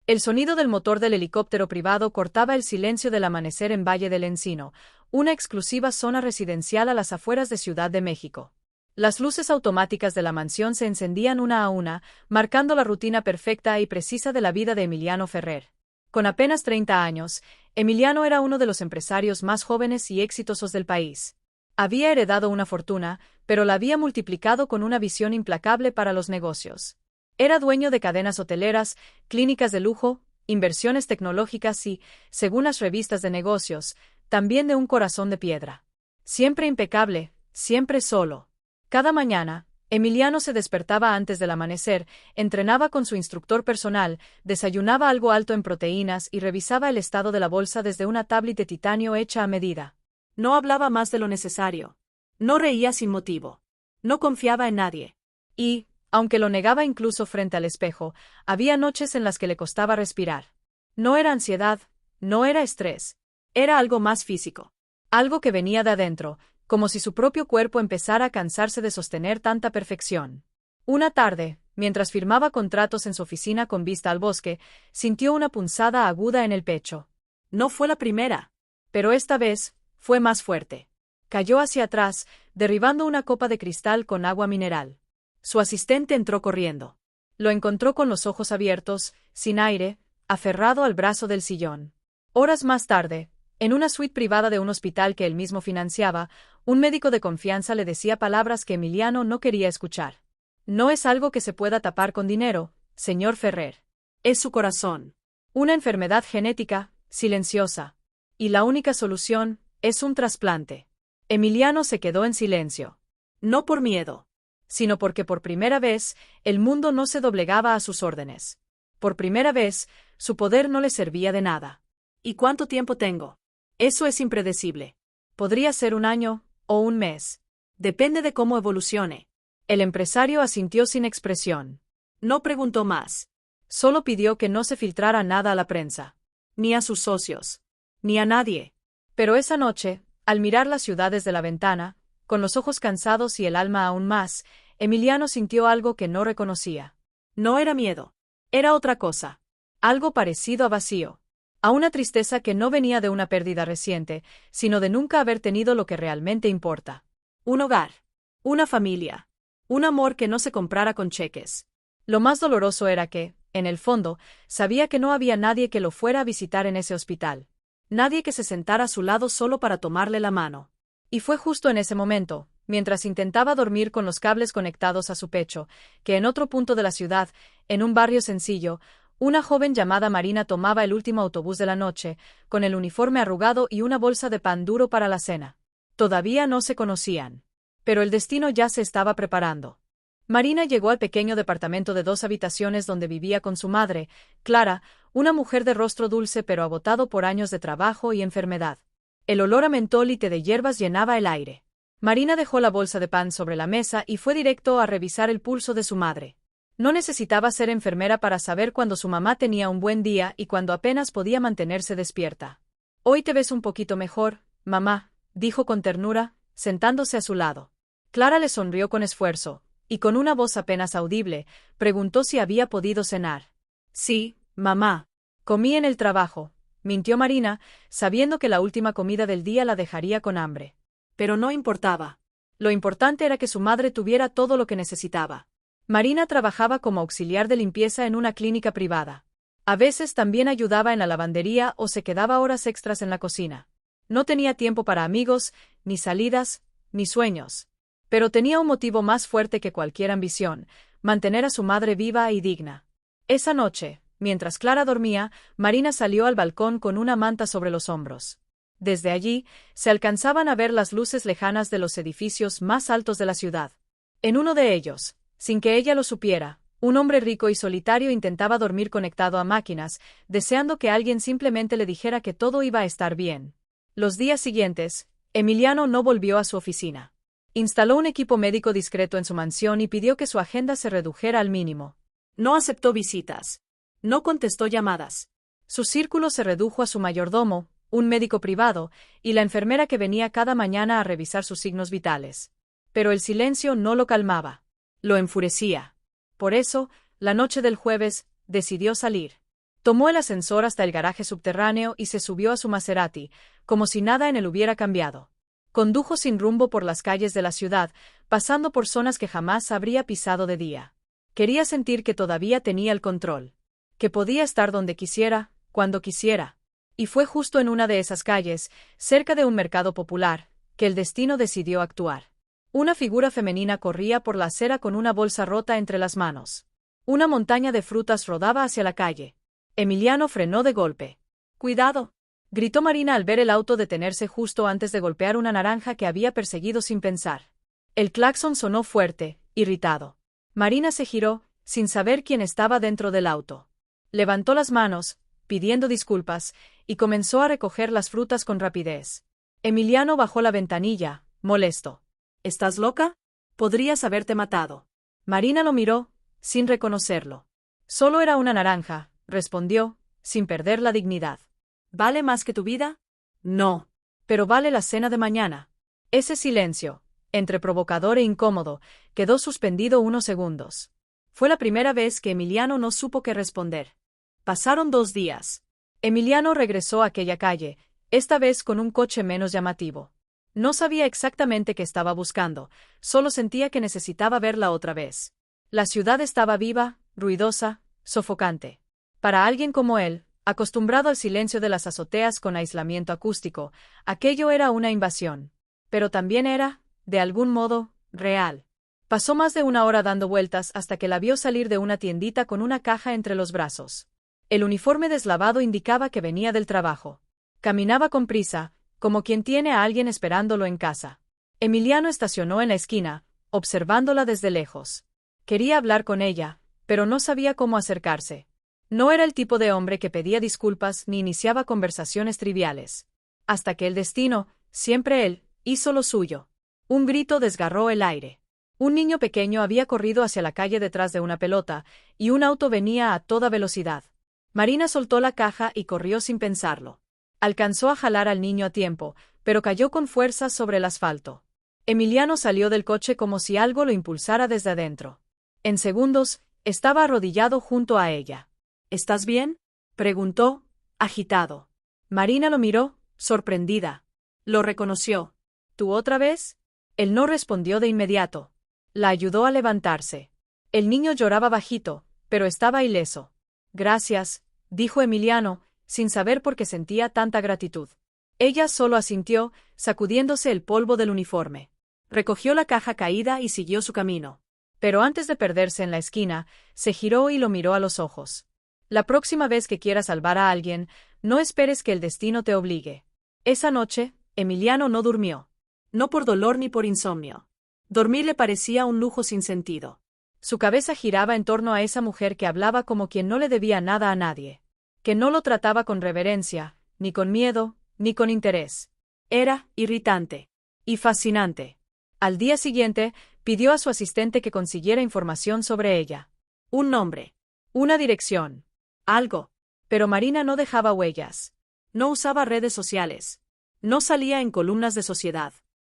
El sonido del motor del helicóptero privado cortaba el silencio del amanecer en Valle del Encino, una exclusiva zona residencial a las afueras de Ciudad de México. Las luces automáticas de la mansión se encendían una a una, marcando la rutina perfecta y precisa de la vida de Emiliano Ferrer. Con apenas 30 años, Emiliano era uno de los empresarios más jóvenes y exitosos del país. Había heredado una fortuna, pero la había multiplicado con una visión implacable para los negocios. Era dueño de cadenas hoteleras, clínicas de lujo, inversiones tecnológicas y, según las revistas de negocios, también de un corazón de piedra. Siempre impecable, siempre solo. Cada mañana, Emiliano se despertaba antes del amanecer, entrenaba con su instructor personal, desayunaba algo alto en proteínas y revisaba el estado de la bolsa desde una tablet de titanio hecha a medida. No hablaba más de lo necesario. No reía sin motivo. No confiaba en nadie. Y, aunque lo negaba incluso frente al espejo, había noches en las que le costaba respirar. No era ansiedad, no era estrés. Era algo más físico. Algo que venía de adentro, como si su propio cuerpo empezara a cansarse de sostener tanta perfección. Una tarde, mientras firmaba contratos en su oficina con vista al bosque, sintió una punzada aguda en el pecho. No fue la primera, pero esta vez fue más fuerte. Cayó hacia atrás, derribando una copa de cristal con agua mineral. Su asistente entró corriendo. Lo encontró con los ojos abiertos, sin aire, aferrado al brazo del sillón. Horas más tarde, en una suite privada de un hospital que él mismo financiaba, un médico de confianza le decía palabras que Emiliano no quería escuchar. No es algo que se pueda tapar con dinero, señor Ferrer. Es su corazón. Una enfermedad genética, silenciosa. Y la única solución es un trasplante. Emiliano se quedó en silencio. No por miedo, sino porque por primera vez el mundo no se doblegaba a sus órdenes. Por primera vez, su poder no le servía de nada. ¿Y cuánto tiempo tengo? Eso es impredecible. Podría ser un año o un mes. Depende de cómo evolucione. El empresario asintió sin expresión. No preguntó más. Solo pidió que no se filtrara nada a la prensa. Ni a sus socios. Ni a nadie. Pero esa noche, al mirar la ciudad desde la ventana, con los ojos cansados y el alma aún más, Emiliano sintió algo que no reconocía. No era miedo. Era otra cosa. Algo parecido a vacío. A una tristeza que no venía de una pérdida reciente, sino de nunca haber tenido lo que realmente importa. Un hogar. Una familia. Un amor que no se comprara con cheques. Lo más doloroso era que, en el fondo, sabía que no había nadie que lo fuera a visitar en ese hospital. Nadie que se sentara a su lado solo para tomarle la mano. Y fue justo en ese momento, mientras intentaba dormir con los cables conectados a su pecho, que en otro punto de la ciudad, en un barrio sencillo, una joven llamada Marina tomaba el último autobús de la noche, con el uniforme arrugado y una bolsa de pan duro para la cena. Todavía no se conocían. Pero el destino ya se estaba preparando. Marina llegó al pequeño departamento de 2 habitaciones donde vivía con su madre, Clara, una mujer de rostro dulce pero agotado por años de trabajo y enfermedad. El olor a mentol y té de hierbas llenaba el aire. Marina dejó la bolsa de pan sobre la mesa y fue directo a revisar el pulso de su madre. No necesitaba ser enfermera para saber cuando su mamá tenía un buen día y cuando apenas podía mantenerse despierta. «Hoy te ves un poquito mejor, mamá», dijo con ternura, sentándose a su lado. Clara le sonrió con esfuerzo, y con una voz apenas audible, preguntó si había podido cenar. «Sí, mamá. Comí en el trabajo», mintió Marina, sabiendo que la última comida del día la dejaría con hambre. Pero no importaba. Lo importante era que su madre tuviera todo lo que necesitaba. Marina trabajaba como auxiliar de limpieza en una clínica privada. A veces también ayudaba en la lavandería o se quedaba horas extras en la cocina. No tenía tiempo para amigos, ni salidas, ni sueños. Pero tenía un motivo más fuerte que cualquier ambición: mantener a su madre viva y digna. Esa noche, mientras Clara dormía, Marina salió al balcón con una manta sobre los hombros. Desde allí, se alcanzaban a ver las luces lejanas de los edificios más altos de la ciudad. En uno de ellos, sin que ella lo supiera, un hombre rico y solitario intentaba dormir conectado a máquinas, deseando que alguien simplemente le dijera que todo iba a estar bien. Los días siguientes, Emiliano no volvió a su oficina. Instaló un equipo médico discreto en su mansión y pidió que su agenda se redujera al mínimo. No aceptó visitas. No contestó llamadas. Su círculo se redujo a su mayordomo, un médico privado, y la enfermera que venía cada mañana a revisar sus signos vitales. Pero el silencio no lo calmaba. Lo enfurecía. Por eso, la noche del jueves, decidió salir. Tomó el ascensor hasta el garaje subterráneo y se subió a su Maserati, como si nada en él hubiera cambiado. Condujo sin rumbo por las calles de la ciudad, pasando por zonas que jamás habría pisado de día. Quería sentir que todavía tenía el control, que podía estar donde quisiera, cuando quisiera. Y fue justo en una de esas calles, cerca de un mercado popular, que el destino decidió actuar. Una figura femenina corría por la acera con una bolsa rota entre las manos. Una montaña de frutas rodaba hacia la calle. Emiliano frenó de golpe. ¡Cuidado!, gritó Marina al ver el auto detenerse justo antes de golpear una naranja que había perseguido sin pensar. El claxon sonó fuerte, irritado. Marina se giró, sin saber quién estaba dentro del auto. Levantó las manos, pidiendo disculpas, y comenzó a recoger las frutas con rapidez. Emiliano bajó la ventanilla, molesto. ¿Estás loca? Podrías haberte matado. Marina lo miró, sin reconocerlo. Solo era una naranja, respondió, sin perder la dignidad. ¿Vale más que tu vida? No. Pero vale la cena de mañana. Ese silencio, entre provocador e incómodo, quedó suspendido unos segundos. Fue la primera vez que Emiliano no supo qué responder. Pasaron 2 días. Emiliano regresó a aquella calle, esta vez con un coche menos llamativo. No sabía exactamente qué estaba buscando, solo sentía que necesitaba verla otra vez. La ciudad estaba viva, ruidosa, sofocante. Para alguien como él, acostumbrado al silencio de las azoteas con aislamiento acústico, aquello era una invasión. Pero también era, de algún modo, real. Pasó más de 1 hora dando vueltas hasta que la vio salir de una tiendita con una caja entre los brazos. El uniforme deslavado indicaba que venía del trabajo. Caminaba con prisa, como quien tiene a alguien esperándolo en casa. Emiliano estacionó en la esquina, observándola desde lejos. Quería hablar con ella, pero no sabía cómo acercarse. No era el tipo de hombre que pedía disculpas ni iniciaba conversaciones triviales. Hasta que el destino, siempre él, hizo lo suyo. Un grito desgarró el aire. Un niño pequeño había corrido hacia la calle detrás de una pelota, y un auto venía a toda velocidad. Marina soltó la caja y corrió sin pensarlo. Alcanzó a jalar al niño a tiempo, pero cayó con fuerza sobre el asfalto. Emiliano salió del coche como si algo lo impulsara desde adentro. En segundos, estaba arrodillado junto a ella. ¿Estás bien?, preguntó, agitado. Marina lo miró, sorprendida. Lo reconoció. ¿Tú otra vez? Él no respondió de inmediato. La ayudó a levantarse. El niño lloraba bajito, pero estaba ileso. Gracias, dijo Emiliano, sin saber por qué sentía tanta gratitud. Ella solo asintió, sacudiéndose el polvo del uniforme. Recogió la caja caída y siguió su camino. Pero antes de perderse en la esquina, se giró y lo miró a los ojos. La próxima vez que quieras salvar a alguien, no esperes que el destino te obligue. Esa noche, Emiliano no durmió. No por dolor ni por insomnio. Dormir le parecía un lujo sin sentido. Su cabeza giraba en torno a esa mujer que hablaba como quien no le debía nada a nadie. Que no lo trataba con reverencia, ni con miedo, ni con interés. Era irritante. Y fascinante. Al día siguiente, pidió a su asistente que consiguiera información sobre ella. Un nombre. Una dirección. Algo. Pero Marina no dejaba huellas. No usaba redes sociales. No salía en columnas de sociedad.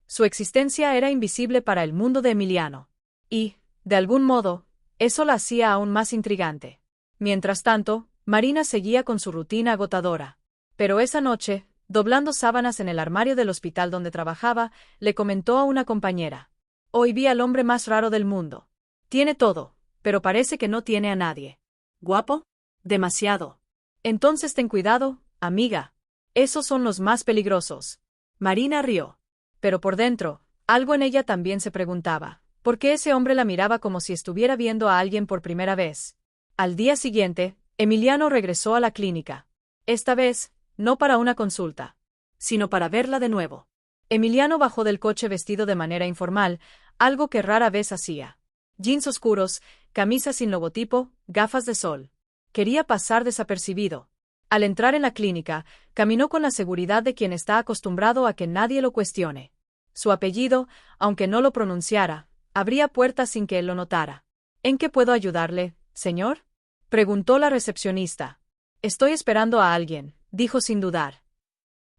Su existencia era invisible para el mundo de Emiliano. Y, de algún modo, eso la hacía aún más intrigante. Mientras tanto, Marina seguía con su rutina agotadora. Pero esa noche, doblando sábanas en el armario del hospital donde trabajaba, le comentó a una compañera. Hoy vi al hombre más raro del mundo. Tiene todo, pero parece que no tiene a nadie. ¿Guapo? Demasiado. Entonces ten cuidado, amiga. Esos son los más peligrosos. Marina rió. Pero por dentro, algo en ella también se preguntaba, ¿por qué ese hombre la miraba como si estuviera viendo a alguien por primera vez? Al día siguiente, Emiliano regresó a la clínica. Esta vez, no para una consulta, sino para verla de nuevo. Emiliano bajó del coche vestido de manera informal, algo que rara vez hacía. Jeans oscuros, camisa sin logotipo, gafas de sol. Quería pasar desapercibido. Al entrar en la clínica, caminó con la seguridad de quien está acostumbrado a que nadie lo cuestione. Su apellido, aunque no lo pronunciara, abría puertas sin que él lo notara. ¿En qué puedo ayudarle, señor?, preguntó la recepcionista. Estoy esperando a alguien, dijo sin dudar.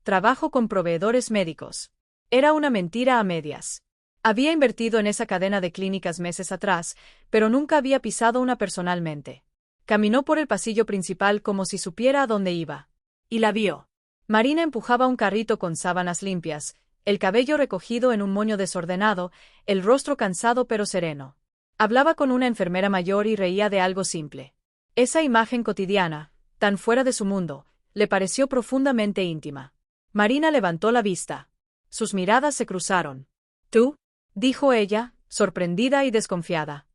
Trabajo con proveedores médicos. Era una mentira a medias. Había invertido en esa cadena de clínicas meses atrás, pero nunca había pisado una personalmente. Caminó por el pasillo principal como si supiera a dónde iba. Y la vio. Marina empujaba un carrito con sábanas limpias, el cabello recogido en un moño desordenado, el rostro cansado pero sereno. Hablaba con una enfermera mayor y reía de algo simple. Esa imagen cotidiana, tan fuera de su mundo, le pareció profundamente íntima. Marina levantó la vista. Sus miradas se cruzaron. «¿Tú?», dijo ella, sorprendida y desconfiada.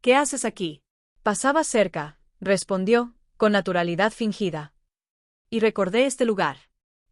«¿Qué haces aquí?». «Pasaba cerca», respondió, con naturalidad fingida. «Y recordé este lugar».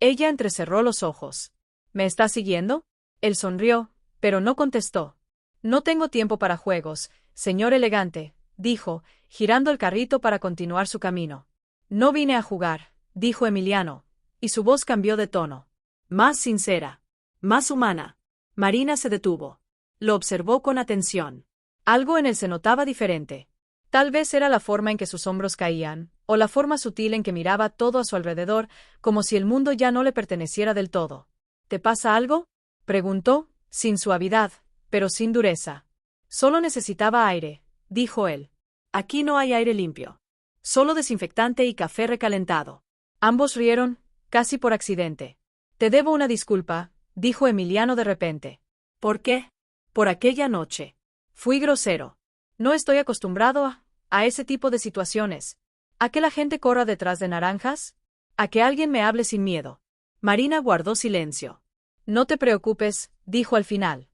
Ella entrecerró los ojos. «¿Me estás siguiendo?». Él sonrió, pero no contestó. «No tengo tiempo para juegos, señor elegante», dijo, girando el carrito para continuar su camino. «No vine a jugar», dijo Emiliano, y su voz cambió de tono. Más sincera. Más humana. Marina se detuvo. Lo observó con atención. Algo en él se notaba diferente. Tal vez era la forma en que sus hombros caían, o la forma sutil en que miraba todo a su alrededor, como si el mundo ya no le perteneciera del todo. «¿Te pasa algo?», preguntó, sin suavidad, pero sin dureza. «Solo necesitaba aire», dijo él. «Aquí no hay aire limpio. Solo desinfectante y café recalentado». Ambos rieron, casi por accidente. «Te debo una disculpa», dijo Emiliano de repente. «¿Por qué?». «Por aquella noche. Fui grosero. No estoy acostumbrado a ese tipo de situaciones. ¿A que la gente corra detrás de naranjas? ¿A que alguien me hable sin miedo?». Marina guardó silencio. «No te preocupes», dijo al final.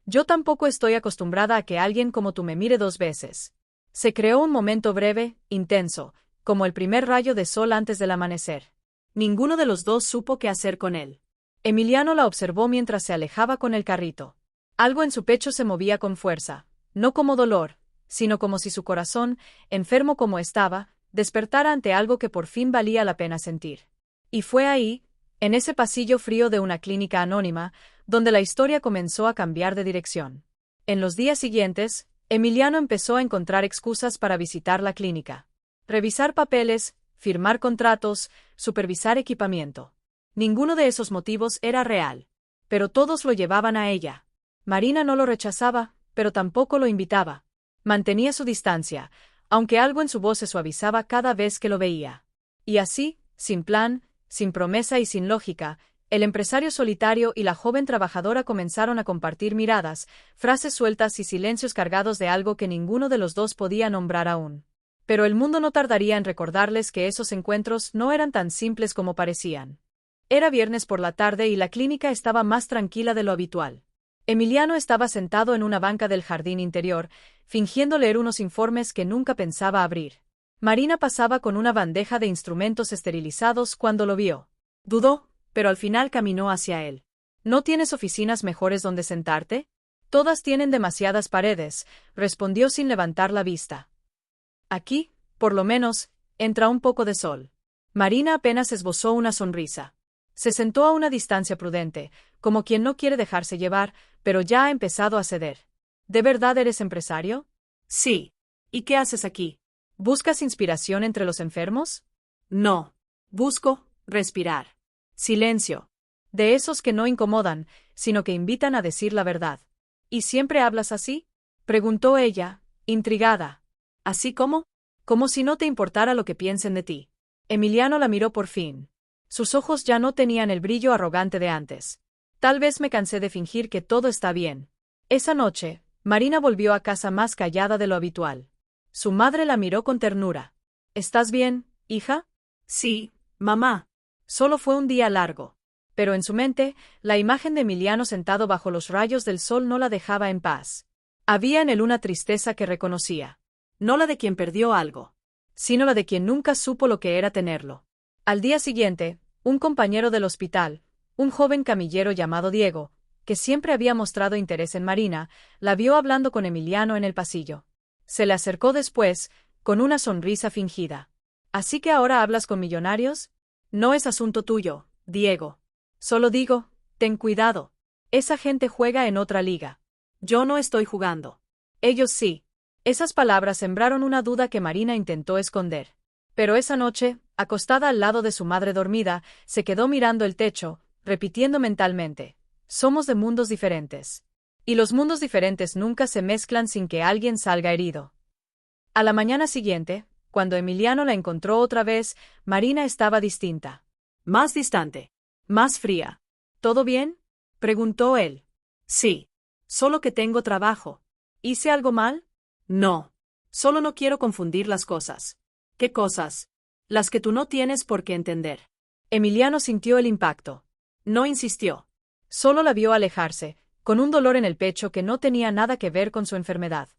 «Yo tampoco estoy acostumbrada a que alguien como tú me mire dos veces». Se creó un momento breve, intenso, como el primer rayo de sol antes del amanecer. Ninguno de los dos supo qué hacer con él. Emiliano la observó mientras se alejaba con el carrito. Algo en su pecho se movía con fuerza, no como dolor, sino como si su corazón, enfermo como estaba, despertara ante algo que por fin valía la pena sentir. Y fue ahí, en ese pasillo frío de una clínica anónima, donde la historia comenzó a cambiar de dirección. En los días siguientes, Emiliano empezó a encontrar excusas para visitar la clínica. Revisar papeles, firmar contratos, supervisar equipamiento. Ninguno de esos motivos era real. Pero todos lo llevaban a ella. Marina no lo rechazaba, pero tampoco lo invitaba. Mantenía su distancia, aunque algo en su voz se suavizaba cada vez que lo veía. Y así, sin plan, sin promesa y sin lógica, el empresario solitario y la joven trabajadora comenzaron a compartir miradas, frases sueltas y silencios cargados de algo que ninguno de los dos podía nombrar aún. Pero el mundo no tardaría en recordarles que esos encuentros no eran tan simples como parecían. Era viernes por la tarde y la clínica estaba más tranquila de lo habitual. Emiliano estaba sentado en una banca del jardín interior, fingiendo leer unos informes que nunca pensaba abrir. Marina pasaba con una bandeja de instrumentos esterilizados cuando lo vio. Dudó, pero al final caminó hacia él. «¿No tienes oficinas mejores donde sentarte?». «Todas tienen demasiadas paredes», respondió sin levantar la vista. «Aquí, por lo menos, entra un poco de sol». Marina apenas esbozó una sonrisa. Se sentó a una distancia prudente, como quien no quiere dejarse llevar, pero ya ha empezado a ceder. «¿De verdad eres empresario?». «Sí». «¿Y qué haces aquí?». «¿Buscas inspiración entre los enfermos?». «No. Busco respirar». Silencio. De esos que no incomodan, sino que invitan a decir la verdad. «¿Y siempre hablas así?», preguntó ella, intrigada. «¿Así cómo?». «Como si no te importara lo que piensen de ti». Emiliano la miró por fin. Sus ojos ya no tenían el brillo arrogante de antes. «Tal vez me cansé de fingir que todo está bien». Esa noche, Marina volvió a casa más callada de lo habitual. Su madre la miró con ternura. «¿Estás bien, hija?». «Sí, mamá». Solo fue un día largo. Pero en su mente, la imagen de Emiliano sentado bajo los rayos del sol no la dejaba en paz. Había en él una tristeza que reconocía. No la de quien perdió algo, sino la de quien nunca supo lo que era tenerlo. Al día siguiente, un compañero del hospital, un joven camillero llamado Diego, que siempre había mostrado interés en Marina, la vio hablando con Emiliano en el pasillo. Se le acercó después, con una sonrisa fingida. «¿Así que ahora hablas con millonarios?». «No es asunto tuyo, Diego. Solo digo, ten cuidado. Esa gente juega en otra liga. Yo no estoy jugando. Ellos sí». Esas palabras sembraron una duda que Marina intentó esconder. Pero esa noche, acostada al lado de su madre dormida, se quedó mirando el techo, repitiendo mentalmente: «Somos de mundos diferentes. Y los mundos diferentes nunca se mezclan sin que alguien salga herido». A la mañana siguiente, Cuando Emiliano la encontró otra vez, Marina estaba distinta. Más distante. Más fría. ¿Todo bien?, preguntó él. Sí. Solo que tengo trabajo. ¿Hice algo mal? No. Solo no quiero confundir las cosas. ¿Qué cosas? Las que tú no tienes por qué entender. Emiliano sintió el impacto. No insistió. Solo la vio alejarse, con un dolor en el pecho que no tenía nada que ver con su enfermedad.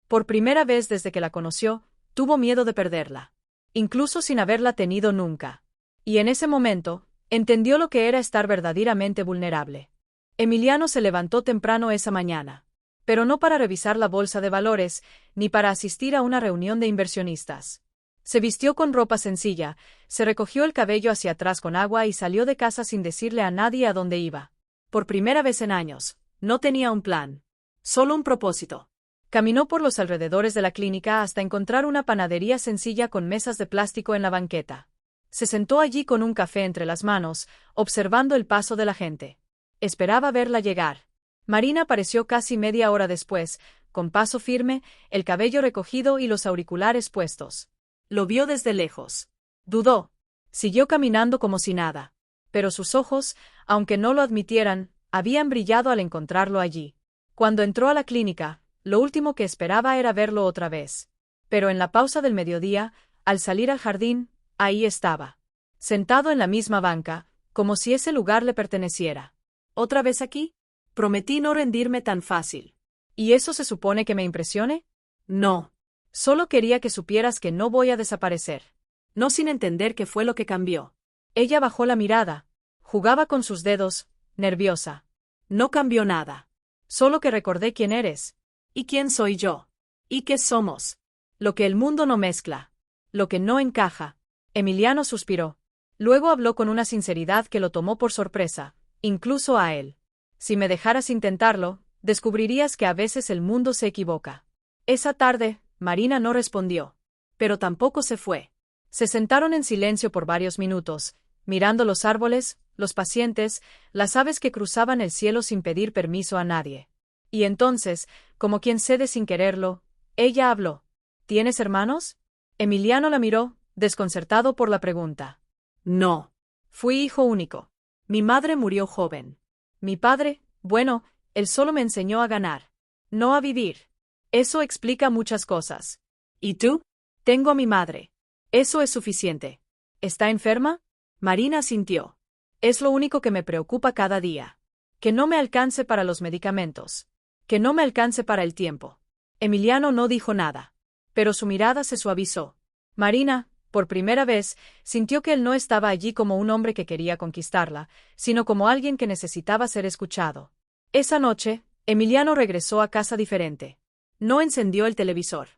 Por primera vez desde que la conoció, tuvo miedo de perderla. Incluso sin haberla tenido nunca. Y en ese momento, entendió lo que era estar verdaderamente vulnerable. Emiliano se levantó temprano esa mañana. Pero no para revisar la bolsa de valores, ni para asistir a una reunión de inversionistas. Se vistió con ropa sencilla, se recogió el cabello hacia atrás con agua y salió de casa sin decirle a nadie a dónde iba. Por primera vez en años, no tenía un plan. Solo un propósito. Caminó por los alrededores de la clínica hasta encontrar una panadería sencilla con mesas de plástico en la banqueta. Se sentó allí con un café entre las manos, observando el paso de la gente. Esperaba verla llegar. Marina apareció casi media hora después, con paso firme, el cabello recogido y los auriculares puestos. Lo vio desde lejos. Dudó. Siguió caminando como si nada. Pero sus ojos, aunque no lo admitieran, habían brillado al encontrarlo allí. Cuando entró a la clínica, lo último que esperaba era verlo otra vez. Pero en la pausa del mediodía, al salir al jardín, ahí estaba. Sentado en la misma banca, como si ese lugar le perteneciera. ¿Otra vez aquí? Prometí no rendirme tan fácil. ¿Y eso se supone que me impresione? No. Solo quería que supieras que no voy a desaparecer. No sin entender qué fue lo que cambió. Ella bajó la mirada. Jugaba con sus dedos, nerviosa. No cambió nada. Solo que recordé quién eres. ¿Y quién soy yo? ¿Y qué somos? Lo que el mundo no mezcla. Lo que no encaja. Emiliano suspiró. Luego habló con una sinceridad que lo tomó por sorpresa, incluso a él. Si me dejaras intentarlo, descubrirías que a veces el mundo se equivoca. Esa tarde, Marina no respondió. Pero tampoco se fue. Se sentaron en silencio por varios minutos, mirando los árboles, los pacientes, las aves que cruzaban el cielo sin pedir permiso a nadie. Y entonces, como quien cede sin quererlo, ella habló. ¿Tienes hermanos? Emiliano la miró, desconcertado por la pregunta. No. Fui hijo único. Mi madre murió joven. Mi padre, bueno, él solo me enseñó a ganar. No a vivir. Eso explica muchas cosas. ¿Y tú? Tengo a mi madre. Eso es suficiente. ¿Está enferma? Marina asintió. Es lo único que me preocupa cada día. Que no me alcance para los medicamentos. Que no me alcance para el tiempo. Emiliano no dijo nada. Pero su mirada se suavizó. Marina, por primera vez, sintió que él no estaba allí como un hombre que quería conquistarla, sino como alguien que necesitaba ser escuchado. Esa noche, Emiliano regresó a casa diferente. No encendió el televisor.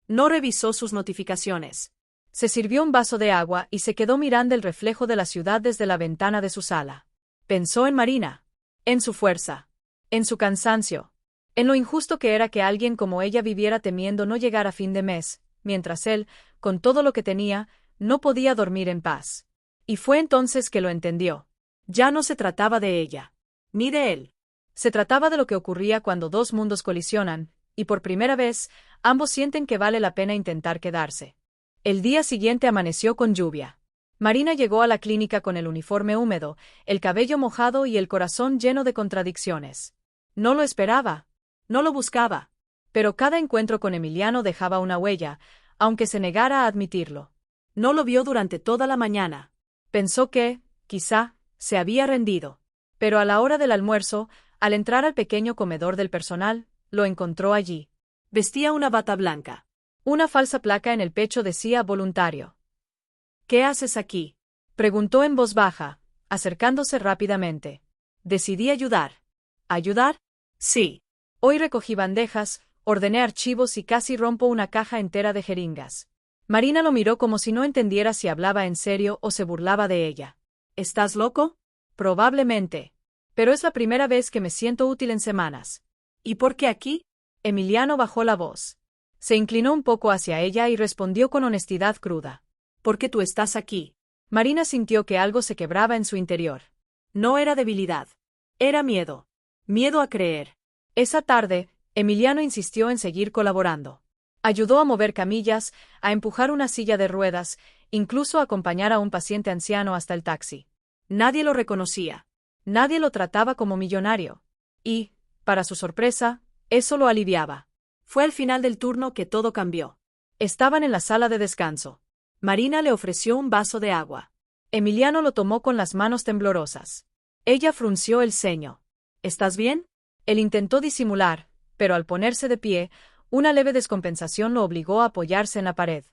No revisó sus notificaciones. Se sirvió un vaso de agua y se quedó mirando el reflejo de la ciudad desde la ventana de su sala. Pensó en Marina. En su fuerza. En su cansancio. En lo injusto que era que alguien como ella viviera temiendo no llegar a fin de mes, mientras él, con todo lo que tenía, no podía dormir en paz. Y fue entonces que lo entendió. Ya no se trataba de ella. Ni de él. Se trataba de lo que ocurría cuando dos mundos colisionan, y por primera vez, ambos sienten que vale la pena intentar quedarse. El día siguiente amaneció con lluvia. Marina llegó a la clínica con el uniforme húmedo, el cabello mojado y el corazón lleno de contradicciones. No lo esperaba. No lo buscaba. Pero cada encuentro con Emiliano dejaba una huella, aunque se negara a admitirlo. No lo vio durante toda la mañana. Pensó que, quizá, se había rendido. Pero a la hora del almuerzo, al entrar al pequeño comedor del personal, lo encontró allí. Vestía una bata blanca. Una falsa placa en el pecho decía voluntario. ¿Qué haces aquí?, preguntó en voz baja, acercándose rápidamente. Decidí ayudar. ¿Ayudar? Sí. Hoy recogí bandejas, ordené archivos y casi rompo una caja entera de jeringas. Marina lo miró como si no entendiera si hablaba en serio o se burlaba de ella. ¿Estás loco? Probablemente. Pero es la primera vez que me siento útil en semanas. ¿Y por qué aquí? Emiliano bajó la voz. Se inclinó un poco hacia ella y respondió con honestidad cruda. ¿Por qué tú estás aquí? Marina sintió que algo se quebraba en su interior. No era debilidad. Era miedo. Miedo a creer. Esa tarde, Emiliano insistió en seguir colaborando. Ayudó a mover camillas, a empujar una silla de ruedas, incluso a acompañar a un paciente anciano hasta el taxi. Nadie lo reconocía. Nadie lo trataba como millonario. Y, para su sorpresa, eso lo aliviaba. Fue al final del turno que todo cambió. Estaban en la sala de descanso. Marina le ofreció un vaso de agua. Emiliano lo tomó con las manos temblorosas. Ella frunció el ceño. ¿Estás bien? Él intentó disimular, pero al ponerse de pie, una leve descompensación lo obligó a apoyarse en la pared.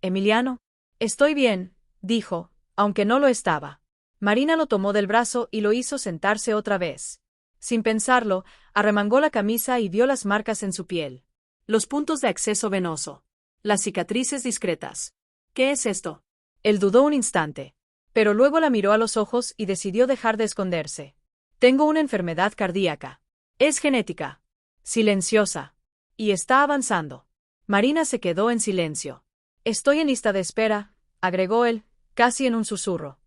Emiliano. Estoy bien, dijo, aunque no lo estaba. Marina lo tomó del brazo y lo hizo sentarse otra vez. Sin pensarlo, arremangó la camisa y vio las marcas en su piel. Los puntos de acceso venoso. Las cicatrices discretas. ¿Qué es esto? Él dudó un instante, pero luego la miró a los ojos y decidió dejar de esconderse. Tengo una enfermedad cardíaca. Es genética. Silenciosa. Y está avanzando. Marina se quedó en silencio. Estoy en lista de espera, agregó él, casi en un susurro.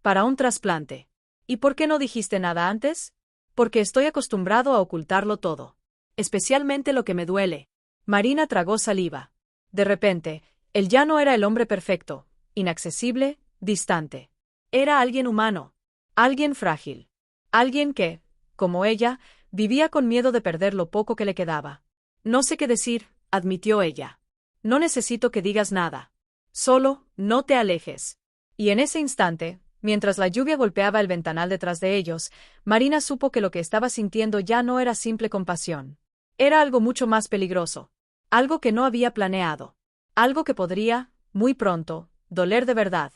Para un trasplante. ¿Y por qué no dijiste nada antes? Porque estoy acostumbrado a ocultarlo todo. Especialmente lo que me duele. Marina tragó saliva. De repente, él ya no era el hombre perfecto, inaccesible, distante. Era alguien humano. Alguien frágil. Alguien que, como ella, vivía con miedo de perder lo poco que le quedaba. No sé qué decir, admitió ella. No necesito que digas nada. Solo, no te alejes. Y en ese instante, mientras la lluvia golpeaba el ventanal detrás de ellos, Marina supo que lo que estaba sintiendo ya no era simple compasión. Era algo mucho más peligroso. Algo que no había planeado. Algo que podría, muy pronto, doler de verdad.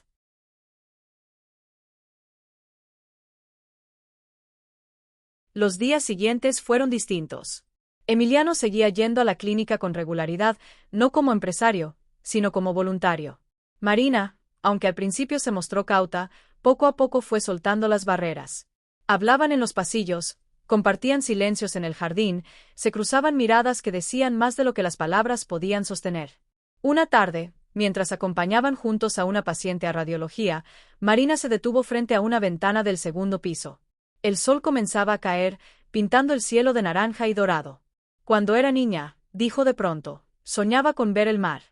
Los días siguientes fueron distintos. Emiliano seguía yendo a la clínica con regularidad, no como empresario, sino como voluntario. Marina, aunque al principio se mostró cauta, poco a poco fue soltando las barreras. Hablaban en los pasillos, compartían silencios en el jardín, se cruzaban miradas que decían más de lo que las palabras podían sostener. Una tarde, mientras acompañaban juntos a una paciente a radiología, Marina se detuvo frente a una ventana del segundo piso. El sol comenzaba a caer, pintando el cielo de naranja y dorado. Cuando era niña, dijo de pronto, soñaba con ver el mar.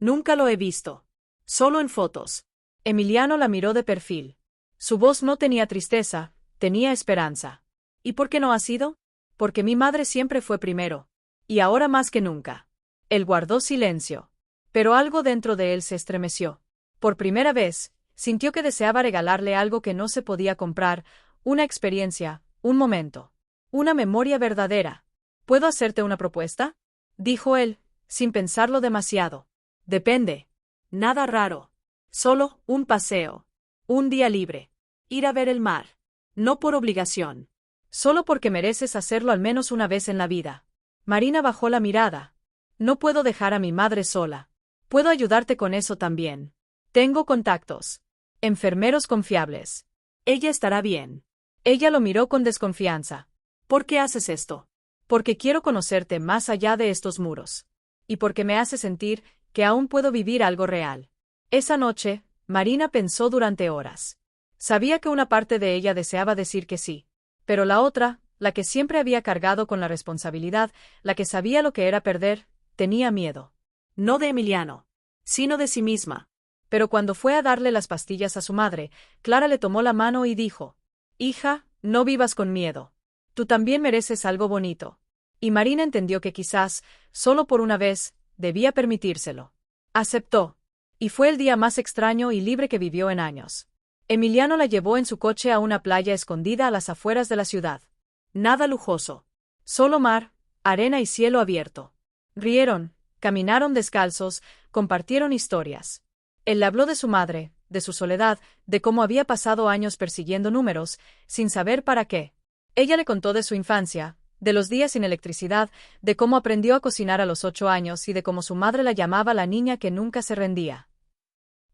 Nunca lo he visto. Solo en fotos. Emiliano la miró de perfil. Su voz no tenía tristeza, tenía esperanza. ¿Y por qué no ha sido? Porque mi madre siempre fue primero. Y ahora más que nunca. Él guardó silencio. Pero algo dentro de él se estremeció. Por primera vez, sintió que deseaba regalarle algo que no se podía comprar, una experiencia, un momento. Una memoria verdadera. ¿Puedo hacerte una propuesta?, dijo él, sin pensarlo demasiado. Depende. Nada raro. Solo un paseo. Un día libre. Ir a ver el mar. No por obligación. Solo porque mereces hacerlo al menos una vez en la vida. Marina bajó la mirada. No puedo dejar a mi madre sola. Puedo ayudarte con eso también. Tengo contactos. Enfermeros confiables. Ella estará bien. Ella lo miró con desconfianza. ¿Por qué haces esto? Porque quiero conocerte más allá de estos muros. Y porque me hace sentir que aún puedo vivir algo real. Esa noche, Marina pensó durante horas. Sabía que una parte de ella deseaba decir que sí. Pero la otra, la que siempre había cargado con la responsabilidad, la que sabía lo que era perder, tenía miedo. No de Emiliano, sino de sí misma. Pero cuando fue a darle las pastillas a su madre, Clara le tomó la mano y dijo: «Hija, no vivas con miedo. Tú también mereces algo bonito». Y Marina entendió que quizás, solo por una vez, debía permitírselo. Aceptó. Y fue el día más extraño y libre que vivió en años. Emiliano la llevó en su coche a una playa escondida a las afueras de la ciudad. Nada lujoso. Solo mar, arena y cielo abierto. Rieron, caminaron descalzos, compartieron historias. Él le habló de su madre, de su soledad, de cómo había pasado años persiguiendo números, sin saber para qué. Ella le contó de su infancia, de los días sin electricidad, de cómo aprendió a cocinar a los 8 años y de cómo su madre la llamaba la niña que nunca se rendía.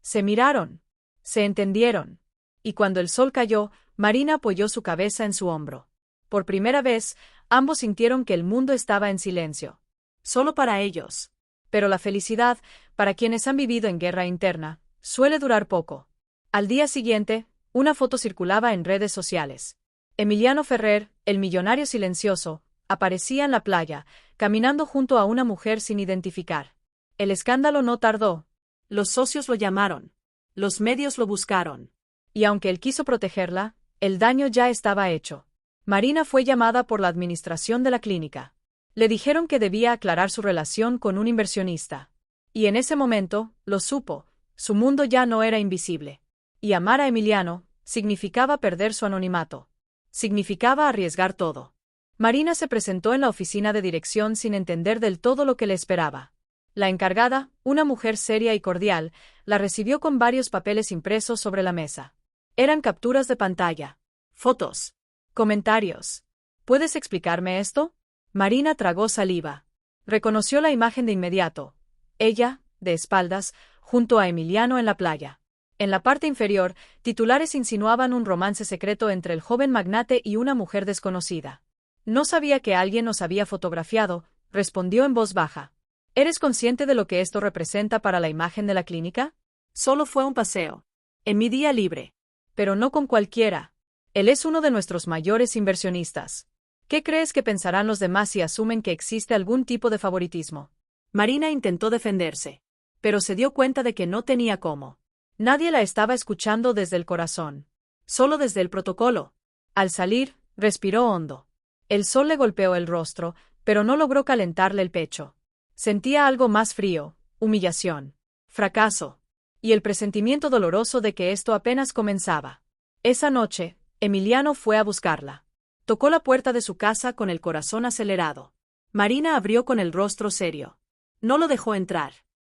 Se miraron. Se entendieron. Y cuando el sol cayó, Marina apoyó su cabeza en su hombro. Por primera vez, ambos sintieron que el mundo estaba en silencio. Solo para ellos. Pero la felicidad, para quienes han vivido en guerra interna, suele durar poco. Al día siguiente, una foto circulaba en redes sociales. Emiliano Ferrer, el millonario silencioso, aparecía en la playa, caminando junto a una mujer sin identificar. El escándalo no tardó. Los socios lo llamaron. Los medios lo buscaron. Y aunque él quiso protegerla, el daño ya estaba hecho. Marina fue llamada por la administración de la clínica. Le dijeron que debía aclarar su relación con un inversionista. Y en ese momento, lo supo, su mundo ya no era invisible. Y amar a Emiliano significaba perder su anonimato. Significaba arriesgar todo. Marina se presentó en la oficina de dirección sin entender del todo lo que le esperaba. La encargada, una mujer seria y cordial, la recibió con varios papeles impresos sobre la mesa. Eran capturas de pantalla, fotos, comentarios. ¿Puedes explicarme esto? Marina tragó saliva. Reconoció la imagen de inmediato. Ella, de espaldas, junto a Emiliano en la playa. En la parte inferior, titulares insinuaban un romance secreto entre el joven magnate y una mujer desconocida. No sabía que alguien nos había fotografiado, respondió en voz baja. ¿Eres consciente de lo que esto representa para la imagen de la clínica? Solo fue un paseo. En mi día libre. Pero no con cualquiera. Él es uno de nuestros mayores inversionistas. ¿Qué crees que pensarán los demás si asumen que existe algún tipo de favoritismo? Marina intentó defenderse, pero se dio cuenta de que no tenía cómo. Nadie la estaba escuchando desde el corazón. Solo desde el protocolo. Al salir, respiró hondo. El sol le golpeó el rostro, pero no logró calentarle el pecho. Sentía algo más frío, humillación, fracaso, y el presentimiento doloroso de que esto apenas comenzaba. Esa noche, Emiliano fue a buscarla. Tocó la puerta de su casa con el corazón acelerado. Marina abrió con el rostro serio. No lo dejó entrar.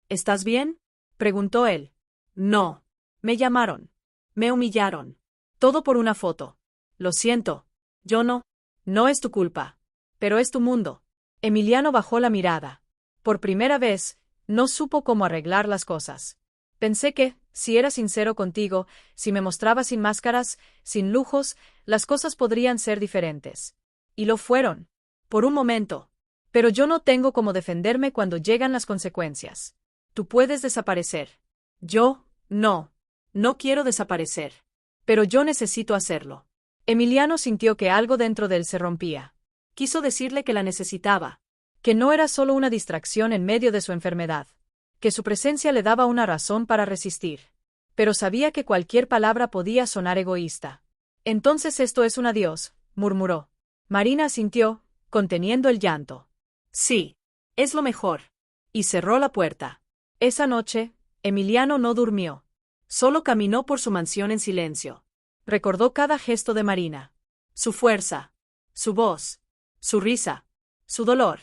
¿Estás bien?, preguntó él. No. Me llamaron. Me humillaron. Todo por una foto. Lo siento. Yo no. No es tu culpa. Pero es tu mundo. Emiliano bajó la mirada. Por primera vez, no supo cómo arreglar las cosas. Pensé que, si era sincero contigo, si me mostraba sin máscaras, sin lujos, las cosas podrían ser diferentes. Y lo fueron. Por un momento. Pero yo no tengo cómo defenderme cuando llegan las consecuencias. Tú puedes desaparecer. Yo, no. No quiero desaparecer. Pero yo necesito hacerlo. Emiliano sintió que algo dentro de él se rompía. Quiso decirle que la necesitaba. Que no era solo una distracción en medio de su enfermedad. Que su presencia le daba una razón para resistir. Pero sabía que cualquier palabra podía sonar egoísta. Entonces esto es un adiós, murmuró. Marina asintió, conteniendo el llanto. Sí. Es lo mejor. Y cerró la puerta. Esa noche, Emiliano no durmió. Solo caminó por su mansión en silencio. Recordó cada gesto de Marina. Su fuerza. Su voz. Su risa. Su dolor.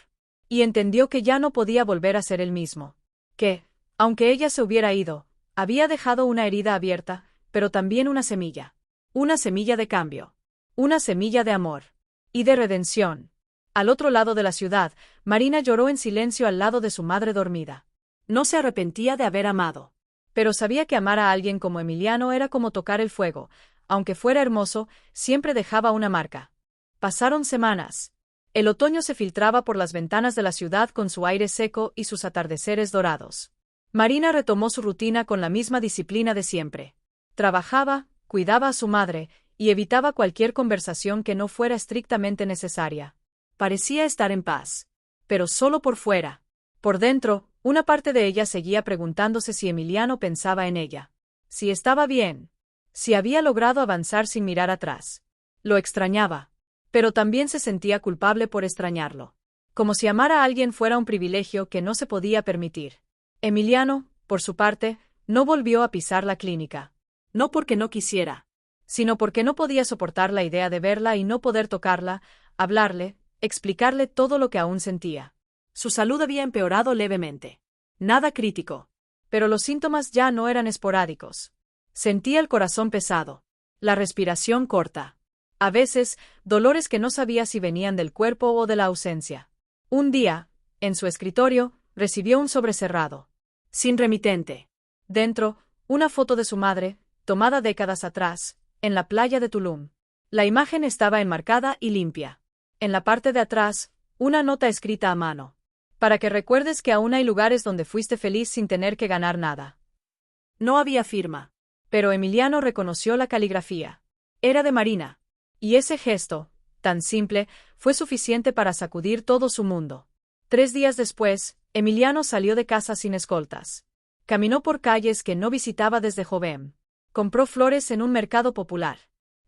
Y entendió que ya no podía volver a ser el mismo. Que, aunque ella se hubiera ido, había dejado una herida abierta, pero también una semilla. Una semilla de cambio. Una semilla de amor. Y de redención. Al otro lado de la ciudad, Marina lloró en silencio al lado de su madre dormida. No se arrepentía de haber amado. Pero sabía que amar a alguien como Emiliano era como tocar el fuego. Aunque fuera hermoso, siempre dejaba una marca. Pasaron semanas. El otoño se filtraba por las ventanas de la ciudad con su aire seco y sus atardeceres dorados. Marina retomó su rutina con la misma disciplina de siempre. Trabajaba, cuidaba a su madre, y evitaba cualquier conversación que no fuera estrictamente necesaria. Parecía estar en paz. Pero solo por fuera. Por dentro, una parte de ella seguía preguntándose si Emiliano pensaba en ella. Si estaba bien. Si había logrado avanzar sin mirar atrás. Lo extrañaba. Pero también se sentía culpable por extrañarlo. Como si amar a alguien fuera un privilegio que no se podía permitir. Emiliano, por su parte, no volvió a pisar la clínica. No porque no quisiera. Sino porque no podía soportar la idea de verla y no poder tocarla, hablarle, explicarle todo lo que aún sentía. Su salud había empeorado levemente. Nada crítico. Pero los síntomas ya no eran esporádicos. Sentía el corazón pesado. La respiración corta. A veces, dolores que no sabía si venían del cuerpo o de la ausencia. Un día, en su escritorio, recibió un sobre cerrado. Sin remitente. Dentro, una foto de su madre, tomada décadas atrás, en la playa de Tulum. La imagen estaba enmarcada y limpia. En la parte de atrás, una nota escrita a mano. Para que recuerdes que aún hay lugares donde fuiste feliz sin tener que ganar nada. No había firma. Pero Emiliano reconoció la caligrafía. Era de Marina. Y ese gesto, tan simple, fue suficiente para sacudir todo su mundo. 3 días después, Emiliano salió de casa sin escoltas. Caminó por calles que no visitaba desde joven. Compró flores en un mercado popular.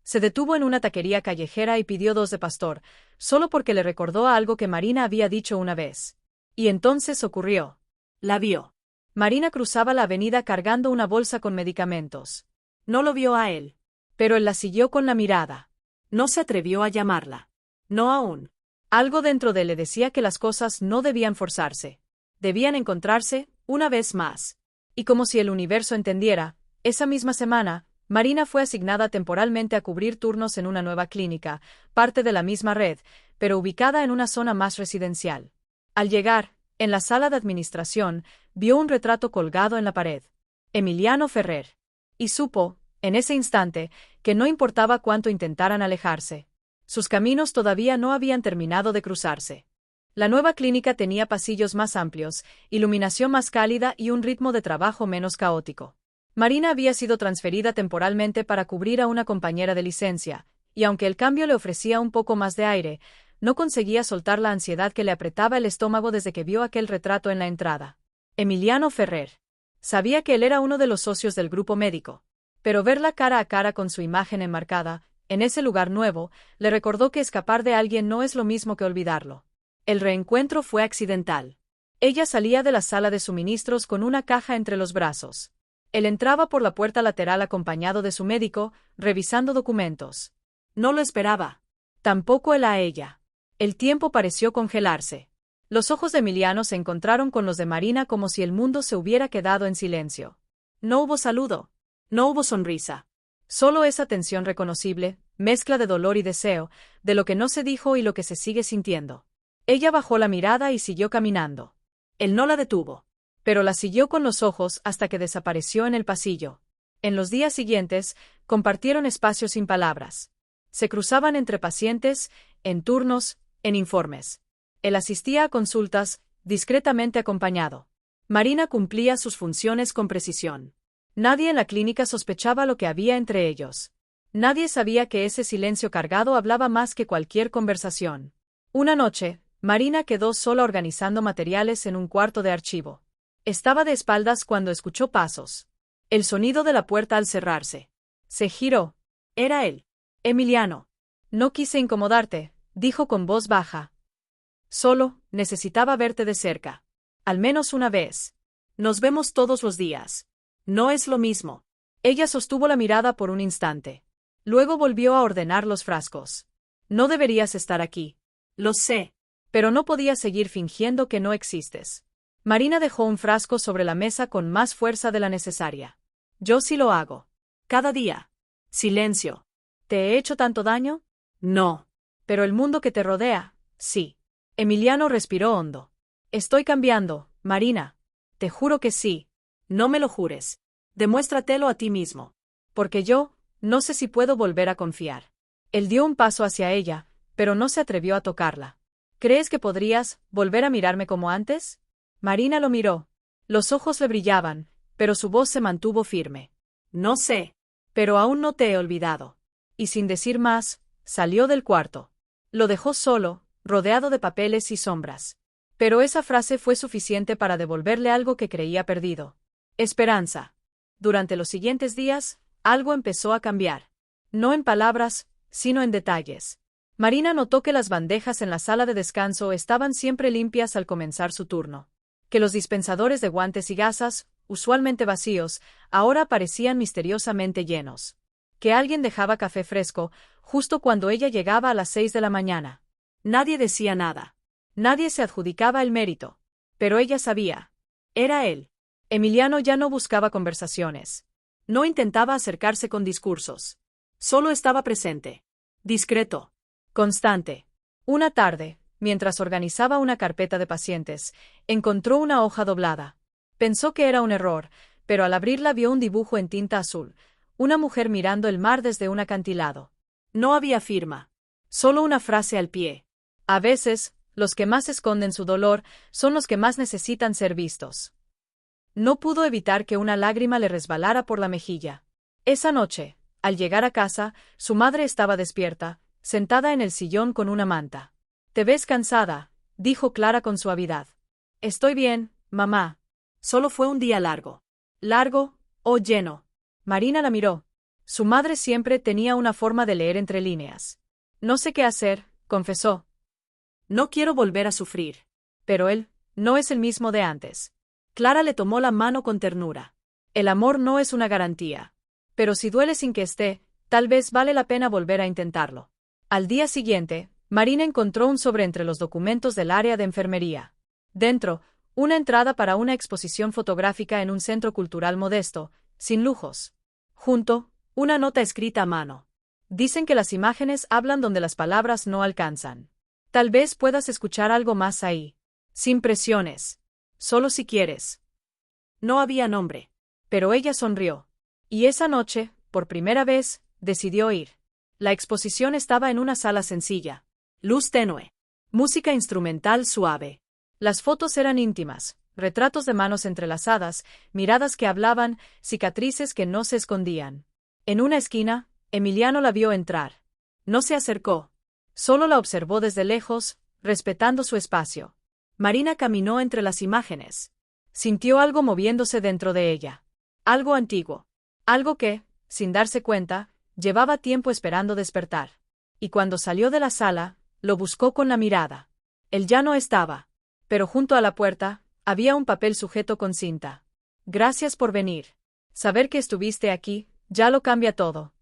Se detuvo en una taquería callejera y pidió 2 de pastor, solo porque le recordó algo que Marina había dicho una vez. Y entonces ocurrió. La vio. Marina cruzaba la avenida cargando una bolsa con medicamentos. No lo vio a él. Pero él la siguió con la mirada. No se atrevió a llamarla. No aún. Algo dentro de él le decía que las cosas no debían forzarse. Debían encontrarse, una vez más. Y como si el universo entendiera, esa misma semana, Marina fue asignada temporalmente a cubrir turnos en una nueva clínica, parte de la misma red, pero ubicada en una zona más residencial. Al llegar, en la sala de administración, vio un retrato colgado en la pared. Emiliano Ferrer. Y supo, en ese instante, que no importaba cuánto intentaran alejarse. Sus caminos todavía no habían terminado de cruzarse. La nueva clínica tenía pasillos más amplios, iluminación más cálida y un ritmo de trabajo menos caótico. Marina había sido transferida temporalmente para cubrir a una compañera de licencia, y aunque el cambio le ofrecía un poco más de aire, no conseguía soltar la ansiedad que le apretaba el estómago desde que vio aquel retrato en la entrada. Emiliano Ferrer. Sabía que él era uno de los socios del grupo médico, pero verla cara a cara con su imagen enmarcada, en ese lugar nuevo, le recordó que escapar de alguien no es lo mismo que olvidarlo. El reencuentro fue accidental. Ella salía de la sala de suministros con una caja entre los brazos. Él entraba por la puerta lateral acompañado de su médico, revisando documentos. No lo esperaba. Tampoco él a ella. El tiempo pareció congelarse. Los ojos de Emiliano se encontraron con los de Marina como si el mundo se hubiera quedado en silencio. No hubo saludo. No hubo sonrisa. Solo esa tensión reconocible, mezcla de dolor y deseo, de lo que no se dijo y lo que se sigue sintiendo. Ella bajó la mirada y siguió caminando. Él no la detuvo. Pero la siguió con los ojos hasta que desapareció en el pasillo. En los días siguientes, compartieron espacios sin palabras. Se cruzaban entre pacientes, en turnos, en informes. Él asistía a consultas, discretamente acompañado. Marina cumplía sus funciones con precisión. Nadie en la clínica sospechaba lo que había entre ellos. Nadie sabía que ese silencio cargado hablaba más que cualquier conversación. Una noche, Marina quedó sola organizando materiales en un cuarto de archivo. Estaba de espaldas cuando escuchó pasos. El sonido de la puerta al cerrarse. Se giró. Era él. Emiliano. No quise incomodarte, dijo con voz baja. Solo, necesitaba verte de cerca. Al menos una vez. Nos vemos todos los días. No es lo mismo. Ella sostuvo la mirada por un instante. Luego volvió a ordenar los frascos. No deberías estar aquí. Lo sé. Pero no podía seguir fingiendo que no existes. Marina dejó un frasco sobre la mesa con más fuerza de la necesaria. Yo sí lo hago. Cada día. Silencio. ¿Te he hecho tanto daño? No. Pero el mundo que te rodea, sí. Emiliano respiró hondo. Estoy cambiando, Marina. Te juro que sí. No me lo jures. Demuéstratelo a ti mismo. Porque yo, no sé si puedo volver a confiar. Él dio un paso hacia ella, pero no se atrevió a tocarla. ¿Crees que podrías volver a mirarme como antes? Marina lo miró. Los ojos le brillaban, pero su voz se mantuvo firme. No sé. Pero aún no te he olvidado. Y sin decir más, salió del cuarto. Lo dejó solo, rodeado de papeles y sombras. Pero esa frase fue suficiente para devolverle algo que creía perdido. Esperanza. Durante los siguientes días, algo empezó a cambiar. No en palabras, sino en detalles. Marina notó que las bandejas en la sala de descanso estaban siempre limpias al comenzar su turno. Que los dispensadores de guantes y gasas, usualmente vacíos, ahora parecían misteriosamente llenos. Que alguien dejaba café fresco, justo cuando ella llegaba a las 6 de la mañana. Nadie decía nada. Nadie se adjudicaba el mérito. Pero ella sabía. Era él. Emiliano ya no buscaba conversaciones. No intentaba acercarse con discursos. Solo estaba presente. Discreto. Constante. Una tarde, mientras organizaba una carpeta de pacientes, encontró una hoja doblada. Pensó que era un error, pero al abrirla vio un dibujo en tinta azul, una mujer mirando el mar desde un acantilado. No había firma. Solo una frase al pie. A veces, los que más esconden su dolor son los que más necesitan ser vistos. No pudo evitar que una lágrima le resbalara por la mejilla. Esa noche, al llegar a casa, su madre estaba despierta, sentada en el sillón con una manta. «Te ves cansada», dijo Clara con suavidad. Estoy bien, mamá. Solo fue un día largo. Largo o lleno. Marina la miró. Su madre siempre tenía una forma de leer entre líneas. No sé qué hacer, confesó. No quiero volver a sufrir. Pero él no es el mismo de antes. Clara le tomó la mano con ternura. El amor no es una garantía. Pero si duele sin que esté, tal vez vale la pena volver a intentarlo. Al día siguiente, Marina encontró un sobre entre los documentos del área de enfermería. Dentro, una entrada para una exposición fotográfica en un centro cultural modesto, sin lujos. Junto, una nota escrita a mano. Dicen que las imágenes hablan donde las palabras no alcanzan. Tal vez puedas escuchar algo más ahí. Sin presiones. Solo si quieres. No había nombre. Pero ella sonrió. Y esa noche, por primera vez, decidió ir. La exposición estaba en una sala sencilla. Luz tenue. Música instrumental suave. Las fotos eran íntimas, retratos de manos entrelazadas, miradas que hablaban, cicatrices que no se escondían. En una esquina, Emiliano la vio entrar. No se acercó. Solo la observó desde lejos, respetando su espacio. Marina caminó entre las imágenes. Sintió algo moviéndose dentro de ella. Algo antiguo. Algo que, sin darse cuenta, llevaba tiempo esperando despertar. Y cuando salió de la sala, lo buscó con la mirada. Él ya no estaba. Pero junto a la puerta, había un papel sujeto con cinta. Gracias por venir. Saber que estuviste aquí, ya lo cambia todo.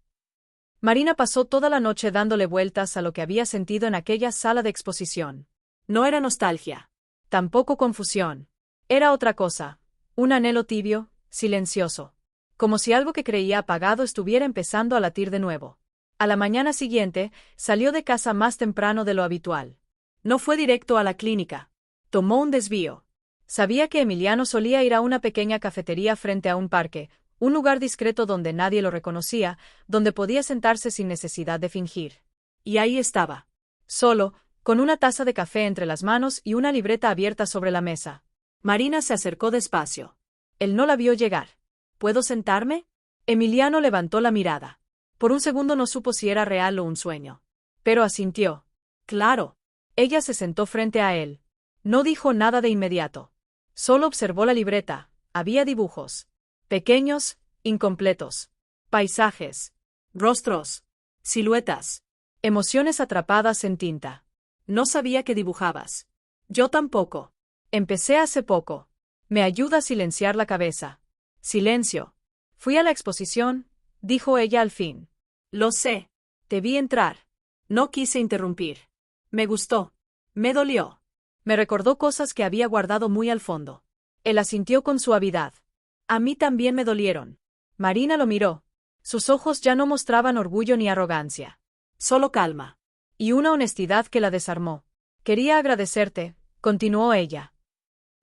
Marina pasó toda la noche dándole vueltas a lo que había sentido en aquella sala de exposición. No era nostalgia. Tampoco confusión. Era otra cosa. Un anhelo tibio, silencioso. Como si algo que creía apagado estuviera empezando a latir de nuevo. A la mañana siguiente, salió de casa más temprano de lo habitual. No fue directo a la clínica. Tomó un desvío. Sabía que Emiliano solía ir a una pequeña cafetería frente a un parque, un lugar discreto donde nadie lo reconocía, donde podía sentarse sin necesidad de fingir. Y ahí estaba. Solo, con una taza de café entre las manos y una libreta abierta sobre la mesa. Marina se acercó despacio. Él no la vio llegar. ¿Puedo sentarme? Emiliano levantó la mirada. Por un segundo no supo si era real o un sueño. Pero asintió. Claro. Ella se sentó frente a él. No dijo nada de inmediato. Solo observó la libreta. Había dibujos. Pequeños, incompletos. Paisajes. Rostros. Siluetas. Emociones atrapadas en tinta. No sabía que dibujabas. Yo tampoco. Empecé hace poco. Me ayuda a silenciar la cabeza. Silencio. Fui a la exposición, dijo ella al fin. Lo sé. Te vi entrar. No quise interrumpir. Me gustó. Me dolió. Me recordó cosas que había guardado muy al fondo. Él asintió con suavidad. A mí también me dolieron. Marina lo miró. Sus ojos ya no mostraban orgullo ni arrogancia. Solo calma. Y una honestidad que la desarmó. Quería agradecerte, continuó ella.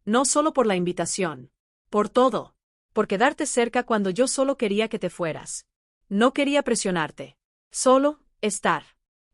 No solo por la invitación. Por todo. Por quedarte cerca cuando yo solo quería que te fueras. No quería presionarte. Solo, estar.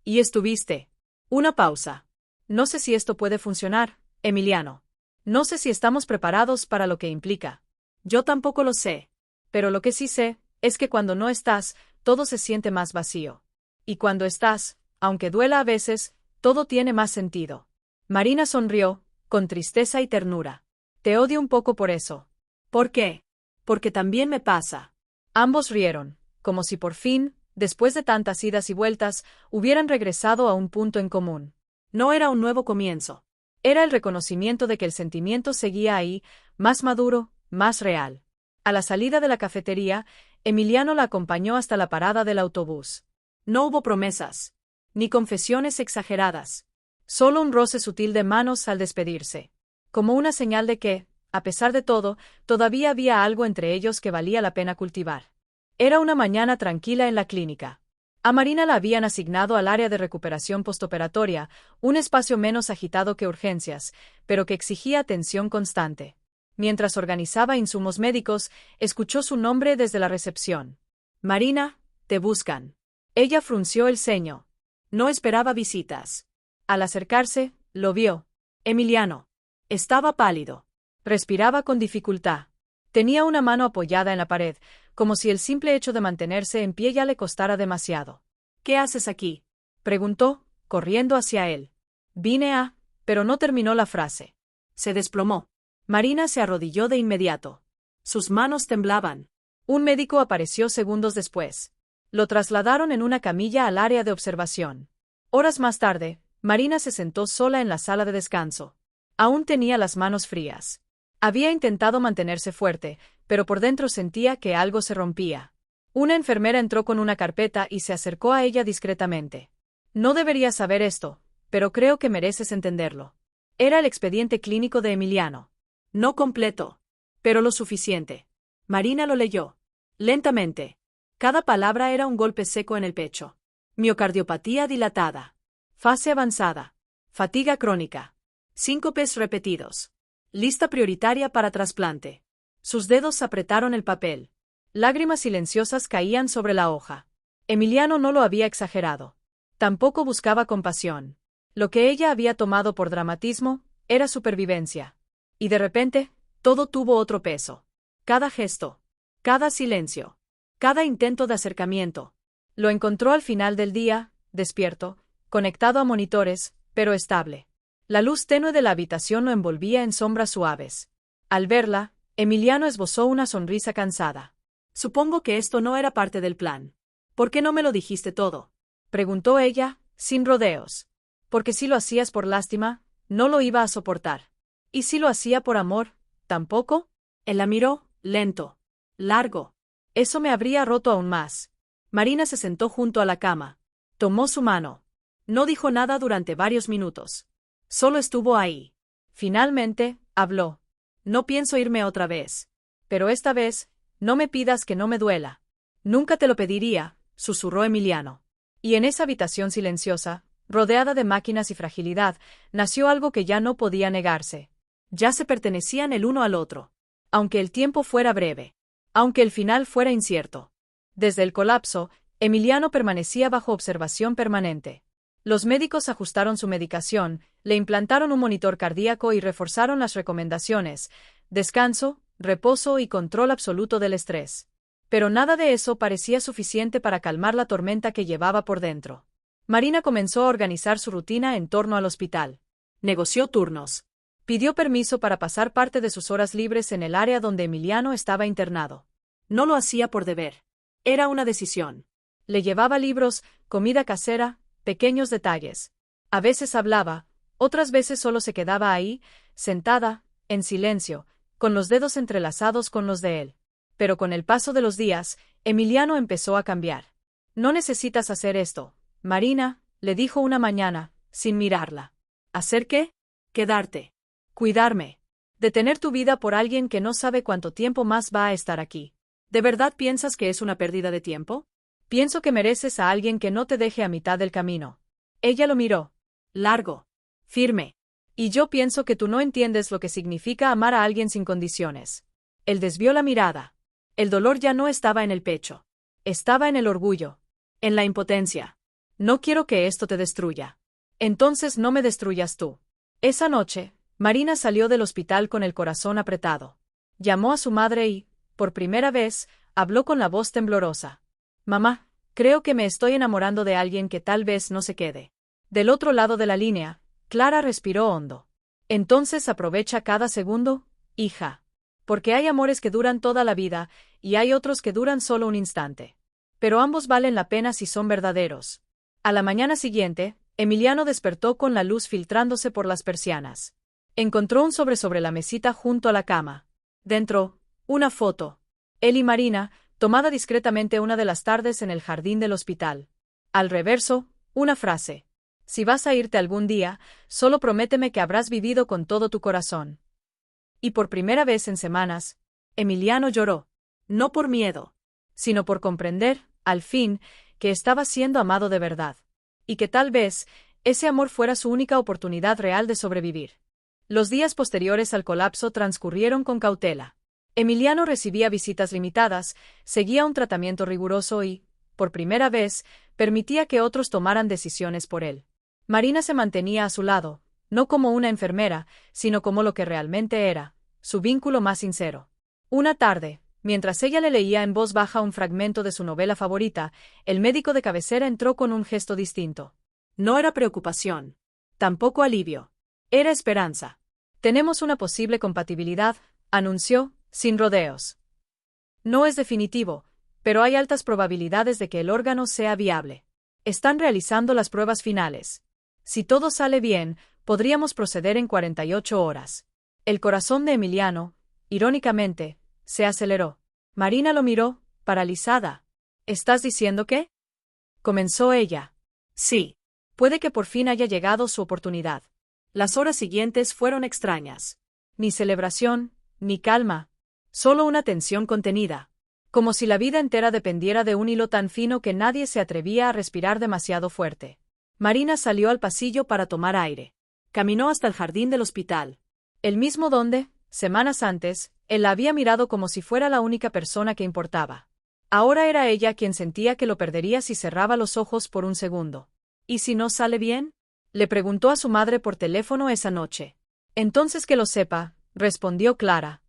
Y estuviste. Una pausa. No sé si esto puede funcionar, Emiliano. No sé si estamos preparados para lo que implica. Yo tampoco lo sé. Pero lo que sí sé, es que cuando no estás, todo se siente más vacío. Y cuando estás, aunque duela a veces, todo tiene más sentido. Marina sonrió, con tristeza y ternura. Te odio un poco por eso. ¿Por qué? Porque también me pasa. Ambos rieron, como si por fin, después de tantas idas y vueltas, hubieran regresado a un punto en común. No era un nuevo comienzo. Era el reconocimiento de que el sentimiento seguía ahí, más maduro, más real. A la salida de la cafetería, Emiliano la acompañó hasta la parada del autobús. No hubo promesas. Ni confesiones exageradas. Solo un roce sutil de manos al despedirse. Como una señal de que, a pesar de todo, todavía había algo entre ellos que valía la pena cultivar. Era una mañana tranquila en la clínica. A Marina la habían asignado al área de recuperación postoperatoria, un espacio menos agitado que urgencias, pero que exigía atención constante. Mientras organizaba insumos médicos, escuchó su nombre desde la recepción. Marina, te buscan. Ella frunció el ceño. No esperaba visitas. Al acercarse, lo vio. Emiliano. Estaba pálido. Respiraba con dificultad. Tenía una mano apoyada en la pared, como si el simple hecho de mantenerse en pie ya le costara demasiado. ¿Qué haces aquí? Preguntó, corriendo hacia él. Vine a... pero no terminó la frase. Se desplomó. Marina se arrodilló de inmediato. Sus manos temblaban. Un médico apareció segundos después. Lo trasladaron en una camilla al área de observación. Horas más tarde, Marina se sentó sola en la sala de descanso. Aún tenía las manos frías. Había intentado mantenerse fuerte, pero por dentro sentía que algo se rompía. Una enfermera entró con una carpeta y se acercó a ella discretamente. No deberías saber esto, pero creo que mereces entenderlo. Era el expediente clínico de Emiliano. No completo, pero lo suficiente. Marina lo leyó. Lentamente. Cada palabra era un golpe seco en el pecho. Miocardiopatía dilatada. Fase avanzada. Fatiga crónica. Síncopes repetidos. Lista prioritaria para trasplante. Sus dedos apretaron el papel. Lágrimas silenciosas caían sobre la hoja. Emiliano no lo había exagerado. Tampoco buscaba compasión. Lo que ella había tomado por dramatismo era supervivencia. Y de repente, todo tuvo otro peso. Cada gesto, cada silencio, cada intento de acercamiento. Lo encontró al final del día, despierto, conectado a monitores, pero estable. La luz tenue de la habitación lo envolvía en sombras suaves. Al verla, Emiliano esbozó una sonrisa cansada. Supongo que esto no era parte del plan. ¿Por qué no me lo dijiste todo? Preguntó ella, sin rodeos. Porque si lo hacías por lástima, no lo iba a soportar. ¿Y si lo hacía por amor, tampoco? Él la miró, lento, largo. Eso me habría roto aún más. Marina se sentó junto a la cama. Tomó su mano. No dijo nada durante varios minutos. Solo estuvo ahí. Finalmente, habló. No pienso irme otra vez. Pero esta vez, no me pidas que no me duela. Nunca te lo pediría, susurró Emiliano. Y en esa habitación silenciosa, rodeada de máquinas y fragilidad, nació algo que ya no podía negarse. Ya se pertenecían el uno al otro. Aunque el tiempo fuera breve. Aunque el final fuera incierto. Desde el colapso, Emiliano permanecía bajo observación permanente. Los médicos ajustaron su medicación, le implantaron un monitor cardíaco y reforzaron las recomendaciones: descanso, reposo y control absoluto del estrés. Pero nada de eso parecía suficiente para calmar la tormenta que llevaba por dentro. Marina comenzó a organizar su rutina en torno al hospital. Negoció turnos. Pidió permiso para pasar parte de sus horas libres en el área donde Emiliano estaba internado. No lo hacía por deber. Era una decisión. Le llevaba libros, comida casera, pequeños detalles. A veces hablaba, otras veces solo se quedaba ahí, sentada, en silencio, con los dedos entrelazados con los de él. Pero con el paso de los días, Emiliano empezó a cambiar. No necesitas hacer esto, Marina, le dijo una mañana, sin mirarla. ¿Hacer qué? Quedarte. Cuidarme. Detener tu vida por alguien que no sabe cuánto tiempo más va a estar aquí. ¿De verdad piensas que es una pérdida de tiempo? Pienso que mereces a alguien que no te deje a mitad del camino. Ella lo miró. Largo. Firme. Y yo pienso que tú no entiendes lo que significa amar a alguien sin condiciones. Él desvió la mirada. El dolor ya no estaba en el pecho. Estaba en el orgullo. En la impotencia. No quiero que esto te destruya. Entonces no me destruyas tú. Esa noche, Marina salió del hospital con el corazón apretado. Llamó a su madre y, por primera vez, habló con la voz temblorosa. Mamá, creo que me estoy enamorando de alguien que tal vez no se quede. Del otro lado de la línea, Clara respiró hondo. Entonces aprovecha cada segundo, hija. Porque hay amores que duran toda la vida, y hay otros que duran solo un instante. Pero ambos valen la pena si son verdaderos. A la mañana siguiente, Emiliano despertó con la luz filtrándose por las persianas. Encontró un sobre la mesita junto a la cama. Dentro, una foto. Él y Marina, tomada discretamente una de las tardes en el jardín del hospital. Al reverso, una frase. Si vas a irte algún día, solo prométeme que habrás vivido con todo tu corazón. Y por primera vez en semanas, Emiliano lloró. No por miedo, sino por comprender, al fin, que estaba siendo amado de verdad. Y que tal vez, ese amor fuera su única oportunidad real de sobrevivir. Los días posteriores al colapso transcurrieron con cautela. Emiliano recibía visitas limitadas, seguía un tratamiento riguroso y, por primera vez, permitía que otros tomaran decisiones por él. Marina se mantenía a su lado, no como una enfermera, sino como lo que realmente era, su vínculo más sincero. Una tarde, mientras ella le leía en voz baja un fragmento de su novela favorita, el médico de cabecera entró con un gesto distinto. No era preocupación. Tampoco alivio. Era esperanza. Tenemos una posible compatibilidad, anunció, sin rodeos. No es definitivo, pero hay altas probabilidades de que el órgano sea viable. Están realizando las pruebas finales. Si todo sale bien, podríamos proceder en 48 horas. El corazón de Emiliano, irónicamente, se aceleró. Marina lo miró, paralizada. ¿Estás diciendo qué? Comenzó ella. Sí. Puede que por fin haya llegado su oportunidad. Las horas siguientes fueron extrañas. Ni celebración, ni calma. Solo una tensión contenida. Como si la vida entera dependiera de un hilo tan fino que nadie se atrevía a respirar demasiado fuerte. Marina salió al pasillo para tomar aire. Caminó hasta el jardín del hospital. El mismo donde, semanas antes, él la había mirado como si fuera la única persona que importaba. Ahora era ella quien sentía que lo perdería si cerraba los ojos por un segundo. ¿Y si no sale bien? Le preguntó a su madre por teléfono esa noche. Entonces que lo sepa, respondió Clara.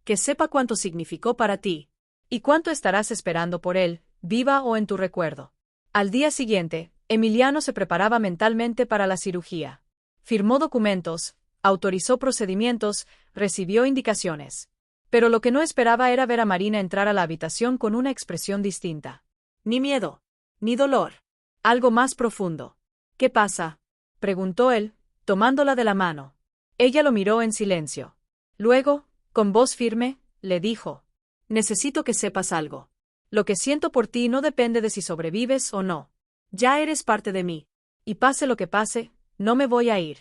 Que sepa cuánto significó para ti. ¿Y cuánto estarás esperando por él, viva o en tu recuerdo? Al día siguiente, Emiliano se preparaba mentalmente para la cirugía. Firmó documentos, autorizó procedimientos, recibió indicaciones. Pero lo que no esperaba era ver a Marina entrar a la habitación con una expresión distinta. Ni miedo, ni dolor. Algo más profundo. ¿Qué pasa?, preguntó él, tomándola de la mano. Ella lo miró en silencio. Luego, con voz firme, le dijo: necesito que sepas algo. Lo que siento por ti no depende de si sobrevives o no. Ya eres parte de mí. Y pase lo que pase, no me voy a ir.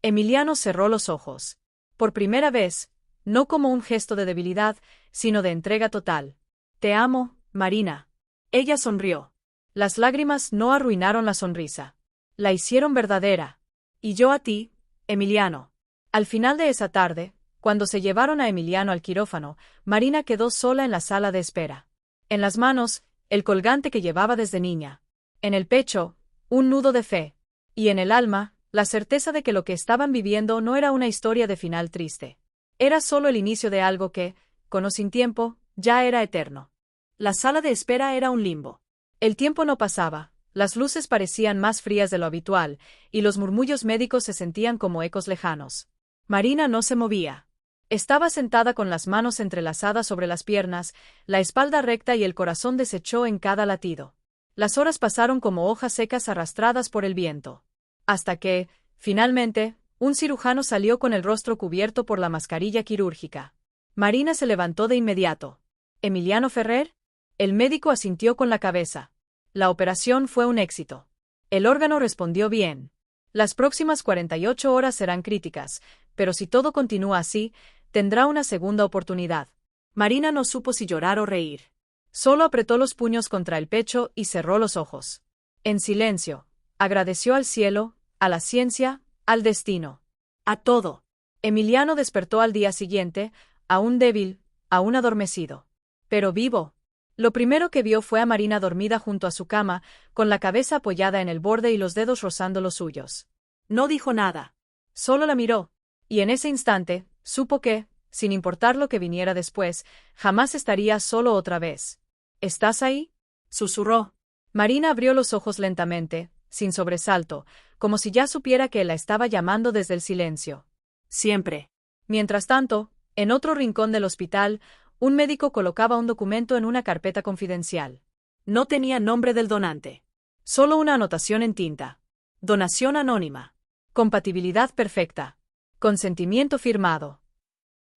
Emiliano cerró los ojos. Por primera vez, no como un gesto de debilidad, sino de entrega total. Te amo, Marina. Ella sonrió. Las lágrimas no arruinaron la sonrisa. La hicieron verdadera. Y yo a ti, Emiliano. Al final de esa tarde, cuando se llevaron a Emiliano al quirófano, Marina quedó sola en la sala de espera. En las manos, el colgante que llevaba desde niña. En el pecho, un nudo de fe. Y en el alma, la certeza de que lo que estaban viviendo no era una historia de final triste. Era solo el inicio de algo que, con o sin tiempo, ya era eterno. La sala de espera era un limbo. El tiempo no pasaba, las luces parecían más frías de lo habitual, y los murmullos médicos se sentían como ecos lejanos. Marina no se movía. Estaba sentada con las manos entrelazadas sobre las piernas, la espalda recta y el corazón deshecho en cada latido. Las horas pasaron como hojas secas arrastradas por el viento. Hasta que, finalmente, un cirujano salió con el rostro cubierto por la mascarilla quirúrgica. Marina se levantó de inmediato. ¿Emiliano Ferrer? El médico asintió con la cabeza. La operación fue un éxito. El órgano respondió bien. Las próximas 48 horas serán críticas, pero si todo continúa así, tendrá una segunda oportunidad. Marina no supo si llorar o reír. Solo apretó los puños contra el pecho y cerró los ojos. En silencio, agradeció al cielo, a la ciencia, al destino. A todo. Emiliano despertó al día siguiente, aún débil, aún adormecido. Pero vivo. Lo primero que vio fue a Marina dormida junto a su cama, con la cabeza apoyada en el borde y los dedos rozando los suyos. No dijo nada. Solo la miró. Y en ese instante, supo que, sin importar lo que viniera después, jamás estaría solo otra vez. ¿Estás ahí?, susurró. Marina abrió los ojos lentamente, sin sobresalto, como si ya supiera que él la estaba llamando desde el silencio. Siempre. Mientras tanto, en otro rincón del hospital, un médico colocaba un documento en una carpeta confidencial. No tenía nombre del donante. Solo una anotación en tinta. Donación anónima. Compatibilidad perfecta. Consentimiento firmado.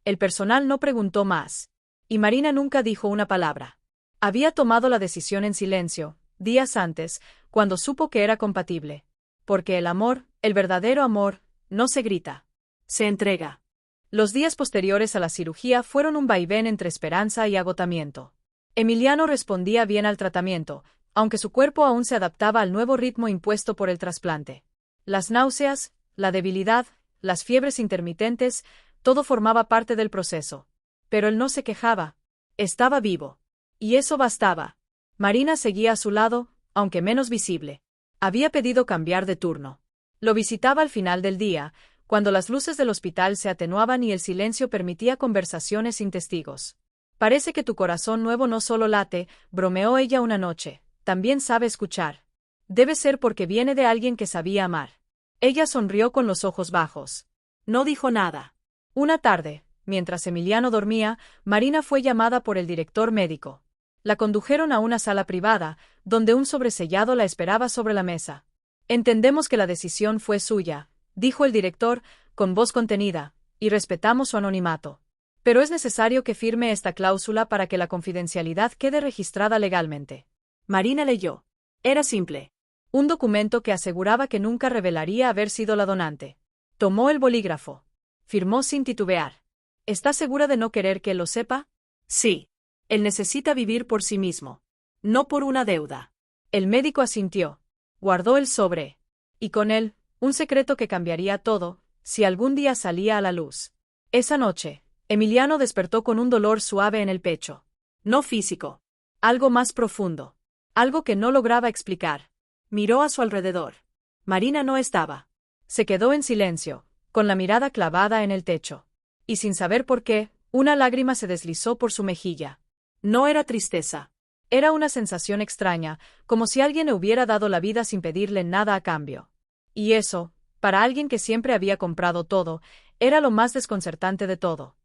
El personal no preguntó más. Y Marina nunca dijo una palabra. Había tomado la decisión en silencio, días antes, cuando supo que era compatible. Porque el amor, el verdadero amor, no se grita. Se entrega. Los días posteriores a la cirugía fueron un vaivén entre esperanza y agotamiento. Emiliano respondía bien al tratamiento, aunque su cuerpo aún se adaptaba al nuevo ritmo impuesto por el trasplante. Las náuseas, la debilidad, las fiebres intermitentes, todo formaba parte del proceso. Pero él no se quejaba. Estaba vivo. Y eso bastaba. Marina seguía a su lado, aunque menos visible. Había pedido cambiar de turno. Lo visitaba al final del día, cuando las luces del hospital se atenuaban y el silencio permitía conversaciones sin testigos. Parece que tu corazón nuevo no solo late, bromeó ella una noche, también sabe escuchar. Debe ser porque viene de alguien que sabía amar. Ella sonrió con los ojos bajos. No dijo nada. Una tarde, mientras Emiliano dormía, Marina fue llamada por el director médico. La condujeron a una sala privada, donde un sobresellado la esperaba sobre la mesa. Entendemos que la decisión fue suya, dijo el director, con voz contenida, y respetamos su anonimato. Pero es necesario que firme esta cláusula para que la confidencialidad quede registrada legalmente. Marina leyó. Era simple. Un documento que aseguraba que nunca revelaría haber sido la donante. Tomó el bolígrafo. Firmó sin titubear. ¿Está segura de no querer que él lo sepa? Sí. Él necesita vivir por sí mismo. No por una deuda. El médico asintió. Guardó el sobre. Y con él, un secreto que cambiaría todo, si algún día salía a la luz. Esa noche, Emiliano despertó con un dolor suave en el pecho. No físico. Algo más profundo. Algo que no lograba explicar. Miró a su alrededor. Marina no estaba. Se quedó en silencio, con la mirada clavada en el techo. Y sin saber por qué, una lágrima se deslizó por su mejilla. No era tristeza. Era una sensación extraña, como si alguien le hubiera dado la vida sin pedirle nada a cambio. Y eso, para alguien que siempre había comprado todo, era lo más desconcertante de todo.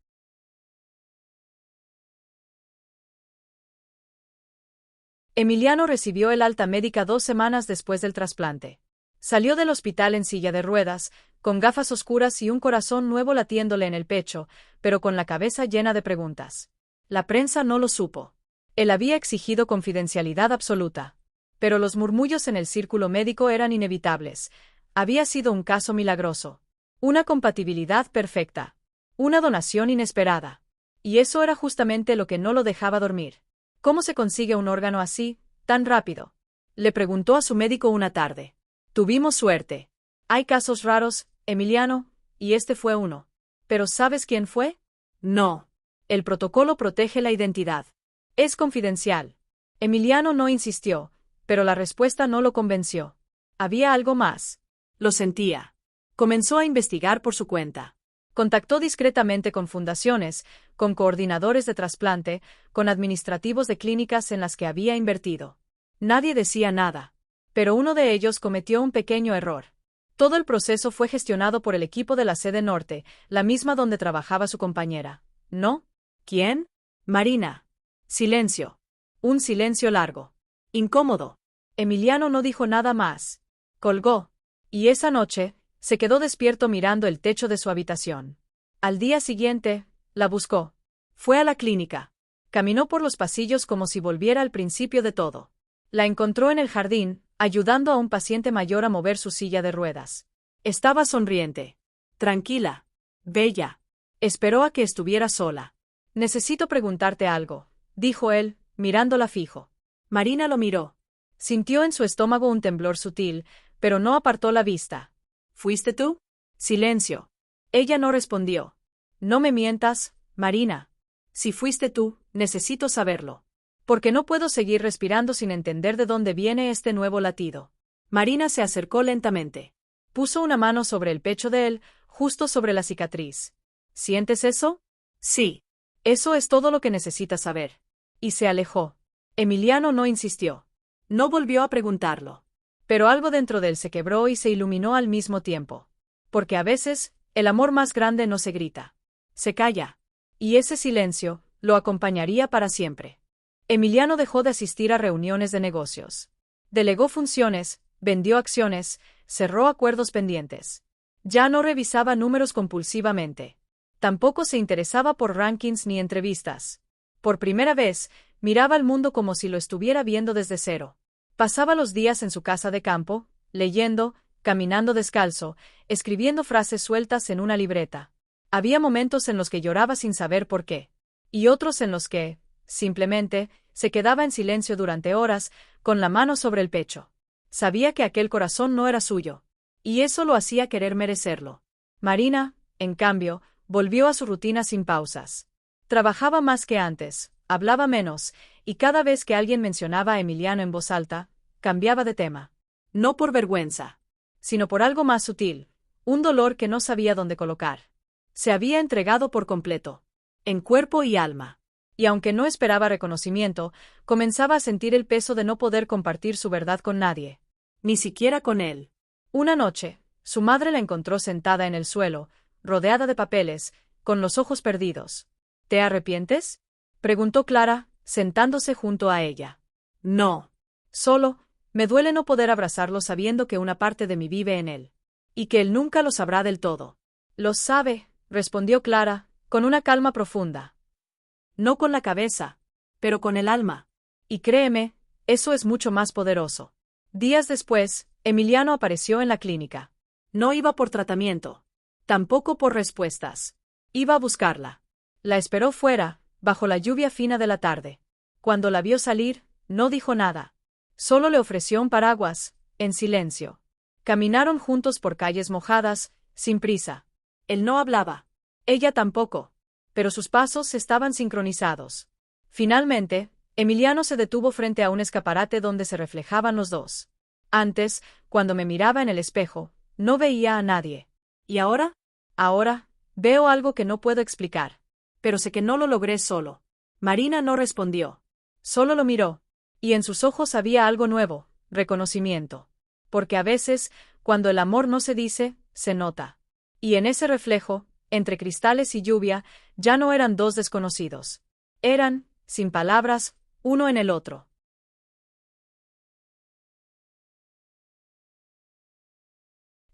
Emiliano recibió el alta médica 2 semanas después del trasplante. Salió del hospital en silla de ruedas, con gafas oscuras y un corazón nuevo latiéndole en el pecho, pero con la cabeza llena de preguntas. La prensa no lo supo. Él había exigido confidencialidad absoluta. Pero los murmullos en el círculo médico eran inevitables. Había sido un caso milagroso. Una compatibilidad perfecta. Una donación inesperada. Y eso era justamente lo que no lo dejaba dormir. ¿Cómo se consigue un órgano así, tan rápido? Le preguntó a su médico una tarde. Tuvimos suerte. Hay casos raros, Emiliano, y este fue uno. ¿Pero sabes quién fue? No. El protocolo protege la identidad. Es confidencial. Emiliano no insistió, pero la respuesta no lo convenció. Había algo más. Lo sentía. Comenzó a investigar por su cuenta. Contactó discretamente con fundaciones, con coordinadores de trasplante, con administrativos de clínicas en las que había invertido. Nadie decía nada. Pero uno de ellos cometió un pequeño error. Todo el proceso fue gestionado por el equipo de la sede norte, la misma donde trabajaba su compañera. ¿No? ¿Quién? Marina. Silencio. Un silencio largo. Incómodo. Emiliano no dijo nada más. Colgó. Y esa noche, se quedó despierto mirando el techo de su habitación. Al día siguiente, la buscó. Fue a la clínica. Caminó por los pasillos como si volviera al principio de todo. La encontró en el jardín, ayudando a un paciente mayor a mover su silla de ruedas. Estaba sonriente. Tranquila. Bella. Esperó a que estuviera sola. Necesito preguntarte algo, dijo él, mirándola fijo. Marina lo miró. Sintió en su estómago un temblor sutil, pero no apartó la vista. ¿Fuiste tú? Silencio. Ella no respondió. No me mientas, Marina. Si fuiste tú, necesito saberlo. Porque no puedo seguir respirando sin entender de dónde viene este nuevo latido. Marina se acercó lentamente. Puso una mano sobre el pecho de él, justo sobre la cicatriz. ¿Sientes eso? Sí. Eso es todo lo que necesitas saber. Y se alejó. Emiliano no insistió. No volvió a preguntarlo. Pero algo dentro de él se quebró y se iluminó al mismo tiempo. Porque a veces, el amor más grande no se grita. Se calla. Y ese silencio, lo acompañaría para siempre. Emiliano dejó de asistir a reuniones de negocios. Delegó funciones, vendió acciones, cerró acuerdos pendientes. Ya no revisaba números compulsivamente. Tampoco se interesaba por rankings ni entrevistas. Por primera vez, miraba al mundo como si lo estuviera viendo desde cero. Pasaba los días en su casa de campo, leyendo, caminando descalzo, escribiendo frases sueltas en una libreta. Había momentos en los que lloraba sin saber por qué. Y otros en los que, simplemente, se quedaba en silencio durante horas, con la mano sobre el pecho. Sabía que aquel corazón no era suyo. Y eso lo hacía querer merecerlo. Marina, en cambio, volvió a su rutina sin pausas. Trabajaba más que antes, hablaba menos, y cada vez que alguien mencionaba a Emiliano en voz alta, cambiaba de tema. No por vergüenza, sino por algo más sutil, un dolor que no sabía dónde colocar. Se había entregado por completo, en cuerpo y alma. Y aunque no esperaba reconocimiento, comenzaba a sentir el peso de no poder compartir su verdad con nadie. Ni siquiera con él. Una noche, su madre la encontró sentada en el suelo, rodeada de papeles, con los ojos perdidos. ¿Te arrepientes? Preguntó Clara, sentándose junto a ella. No. Solo, me duele no poder abrazarlo sabiendo que una parte de mí vive en él. Y que él nunca lo sabrá del todo. Lo sabe, respondió Clara, con una calma profunda. No con la cabeza, pero con el alma. Y créeme, eso es mucho más poderoso. Días después, Emiliano apareció en la clínica. No iba por tratamiento. Tampoco por respuestas. Iba a buscarla. La esperó fuera, bajo la lluvia fina de la tarde. Cuando la vio salir, no dijo nada. Solo le ofreció un paraguas, en silencio. Caminaron juntos por calles mojadas, sin prisa. Él no hablaba. Ella tampoco. Pero sus pasos estaban sincronizados. Finalmente, Emiliano se detuvo frente a un escaparate donde se reflejaban los dos. Antes, cuando me miraba en el espejo, no veía a nadie. ¿Y ahora? Ahora, veo algo que no puedo explicar. Pero sé que no lo logré solo. Marina no respondió. Solo lo miró. Y en sus ojos había algo nuevo, reconocimiento. Porque a veces, cuando el amor no se dice, se nota. Y en ese reflejo, entre cristales y lluvia, ya no eran dos desconocidos. Eran, sin palabras, uno en el otro.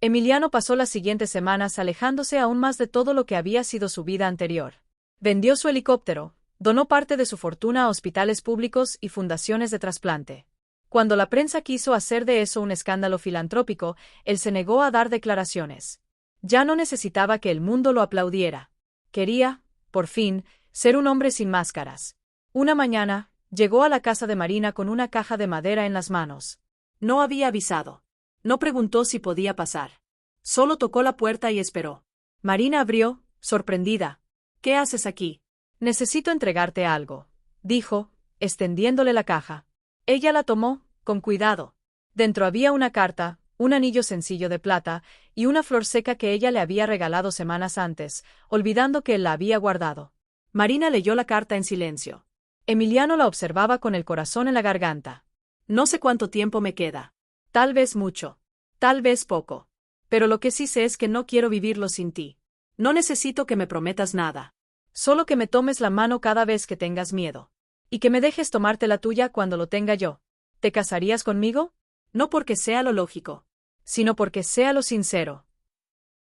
Emiliano pasó las siguientes semanas alejándose aún más de todo lo que había sido su vida anterior. Vendió su helicóptero, donó parte de su fortuna a hospitales públicos y fundaciones de trasplante. Cuando la prensa quiso hacer de eso un escándalo filantrópico, él se negó a dar declaraciones. Ya no necesitaba que el mundo lo aplaudiera. Quería, por fin, ser un hombre sin máscaras. Una mañana, llegó a la casa de Marina con una caja de madera en las manos. No había avisado. No preguntó si podía pasar. Solo tocó la puerta y esperó. Marina abrió, sorprendida. ¿Qué haces aquí? Necesito entregarte algo, dijo, extendiéndole la caja. Ella la tomó, con cuidado. Dentro había una carta, un anillo sencillo de plata, y una flor seca que ella le había regalado semanas antes, olvidando que él la había guardado. Marina leyó la carta en silencio. Emiliano la observaba con el corazón en la garganta. No sé cuánto tiempo me queda. Tal vez mucho. Tal vez poco. Pero lo que sí sé es que no quiero vivirlo sin ti. No necesito que me prometas nada. Solo que me tomes la mano cada vez que tengas miedo. Y que me dejes tomarte la tuya cuando lo tenga yo. ¿Te casarías conmigo? No porque sea lo lógico, sino porque sea lo sincero.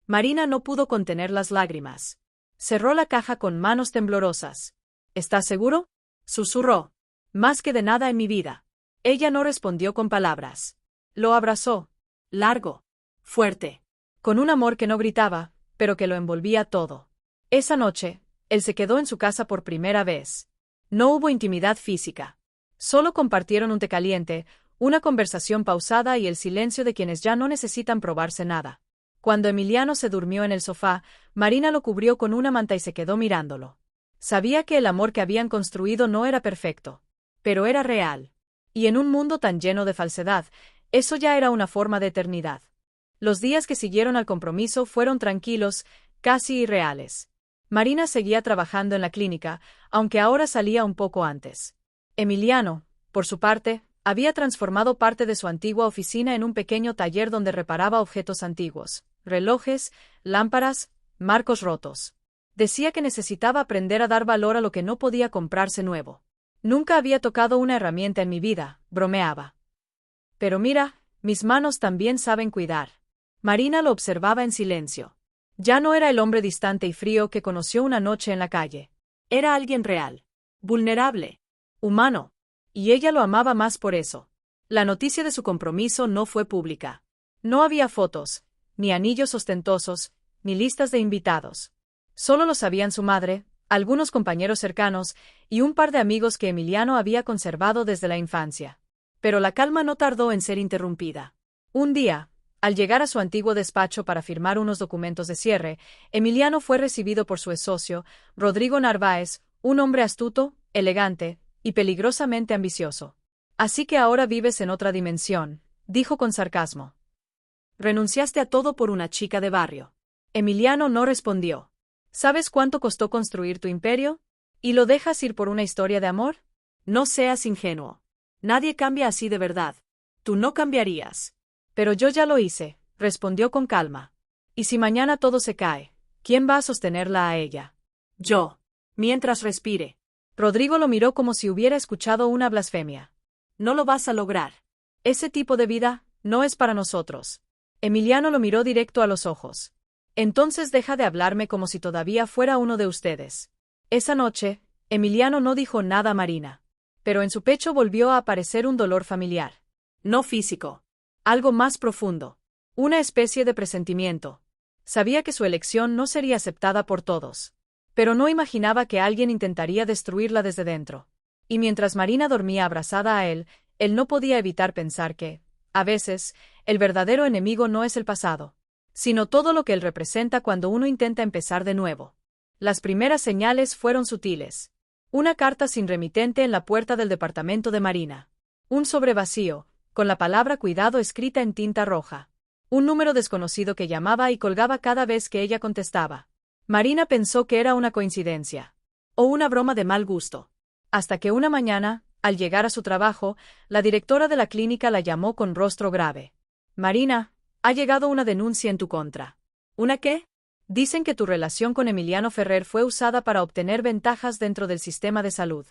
Marina no pudo contener las lágrimas. Cerró la caja con manos temblorosas. ¿Estás seguro? Susurró. Más que de nada en mi vida. Ella no respondió con palabras. Lo abrazó. Largo. Fuerte. Con un amor que no gritaba, pero que lo envolvía todo. Esa noche, él se quedó en su casa por primera vez. No hubo intimidad física. Solo compartieron un té caliente, una conversación pausada y el silencio de quienes ya no necesitan probarse nada. Cuando Emiliano se durmió en el sofá, Marina lo cubrió con una manta y se quedó mirándolo. Sabía que el amor que habían construido no era perfecto, pero era real. Y en un mundo tan lleno de falsedad, eso ya era una forma de eternidad. Los días que siguieron al compromiso fueron tranquilos, casi irreales. Marina seguía trabajando en la clínica, aunque ahora salía un poco antes. Emiliano, por su parte, había transformado parte de su antigua oficina en un pequeño taller donde reparaba objetos antiguos, relojes, lámparas, marcos rotos. Decía que necesitaba aprender a dar valor a lo que no podía comprarse nuevo. Nunca había tocado una herramienta en mi vida, bromeaba. Pero mira, mis manos también saben cuidar. Marina lo observaba en silencio. Ya no era el hombre distante y frío que conoció una noche en la calle. Era alguien real, vulnerable, humano. Y ella lo amaba más por eso. La noticia de su compromiso no fue pública. No había fotos, ni anillos ostentosos, ni listas de invitados. Solo lo sabían su madre, algunos compañeros cercanos, y un par de amigos que Emiliano había conservado desde la infancia. Pero la calma no tardó en ser interrumpida. Un día, al llegar a su antiguo despacho para firmar unos documentos de cierre, Emiliano fue recibido por su ex-socio, Rodrigo Narváez, un hombre astuto, elegante y peligrosamente ambicioso. Así que ahora vives en otra dimensión, dijo con sarcasmo. Renunciaste a todo por una chica de barrio. Emiliano no respondió. ¿Sabes cuánto costó construir tu imperio? ¿Y lo dejas ir por una historia de amor? No seas ingenuo. Nadie cambia así de verdad. Tú no cambiarías. Pero yo ya lo hice, respondió con calma. ¿Y si mañana todo se cae? ¿Quién va a sostenerla a ella? Yo. Mientras respire. Rodrigo lo miró como si hubiera escuchado una blasfemia. No lo vas a lograr. Ese tipo de vida no es para nosotros. Emiliano lo miró directo a los ojos. Entonces deja de hablarme como si todavía fuera uno de ustedes. Esa noche, Emiliano no dijo nada a Marina. Pero en su pecho volvió a aparecer un dolor familiar. No físico. Algo más profundo. Una especie de presentimiento. Sabía que su elección no sería aceptada por todos. Pero no imaginaba que alguien intentaría destruirla desde dentro. Y mientras Marina dormía abrazada a él no podía evitar pensar que, a veces, el verdadero enemigo no es el pasado, sino todo lo que él representa cuando uno intenta empezar de nuevo. Las primeras señales fueron sutiles. Una carta sin remitente en la puerta del departamento de Marina. Un sobre vacío, con la palabra cuidado escrita en tinta roja. Un número desconocido que llamaba y colgaba cada vez que ella contestaba. Marina pensó que era una coincidencia. O una broma de mal gusto. Hasta que una mañana, al llegar a su trabajo, la directora de la clínica la llamó con rostro grave. Marina, ha llegado una denuncia en tu contra. ¿Una qué? Dicen que tu relación con Emiliano Ferrer fue usada para obtener ventajas dentro del sistema de salud.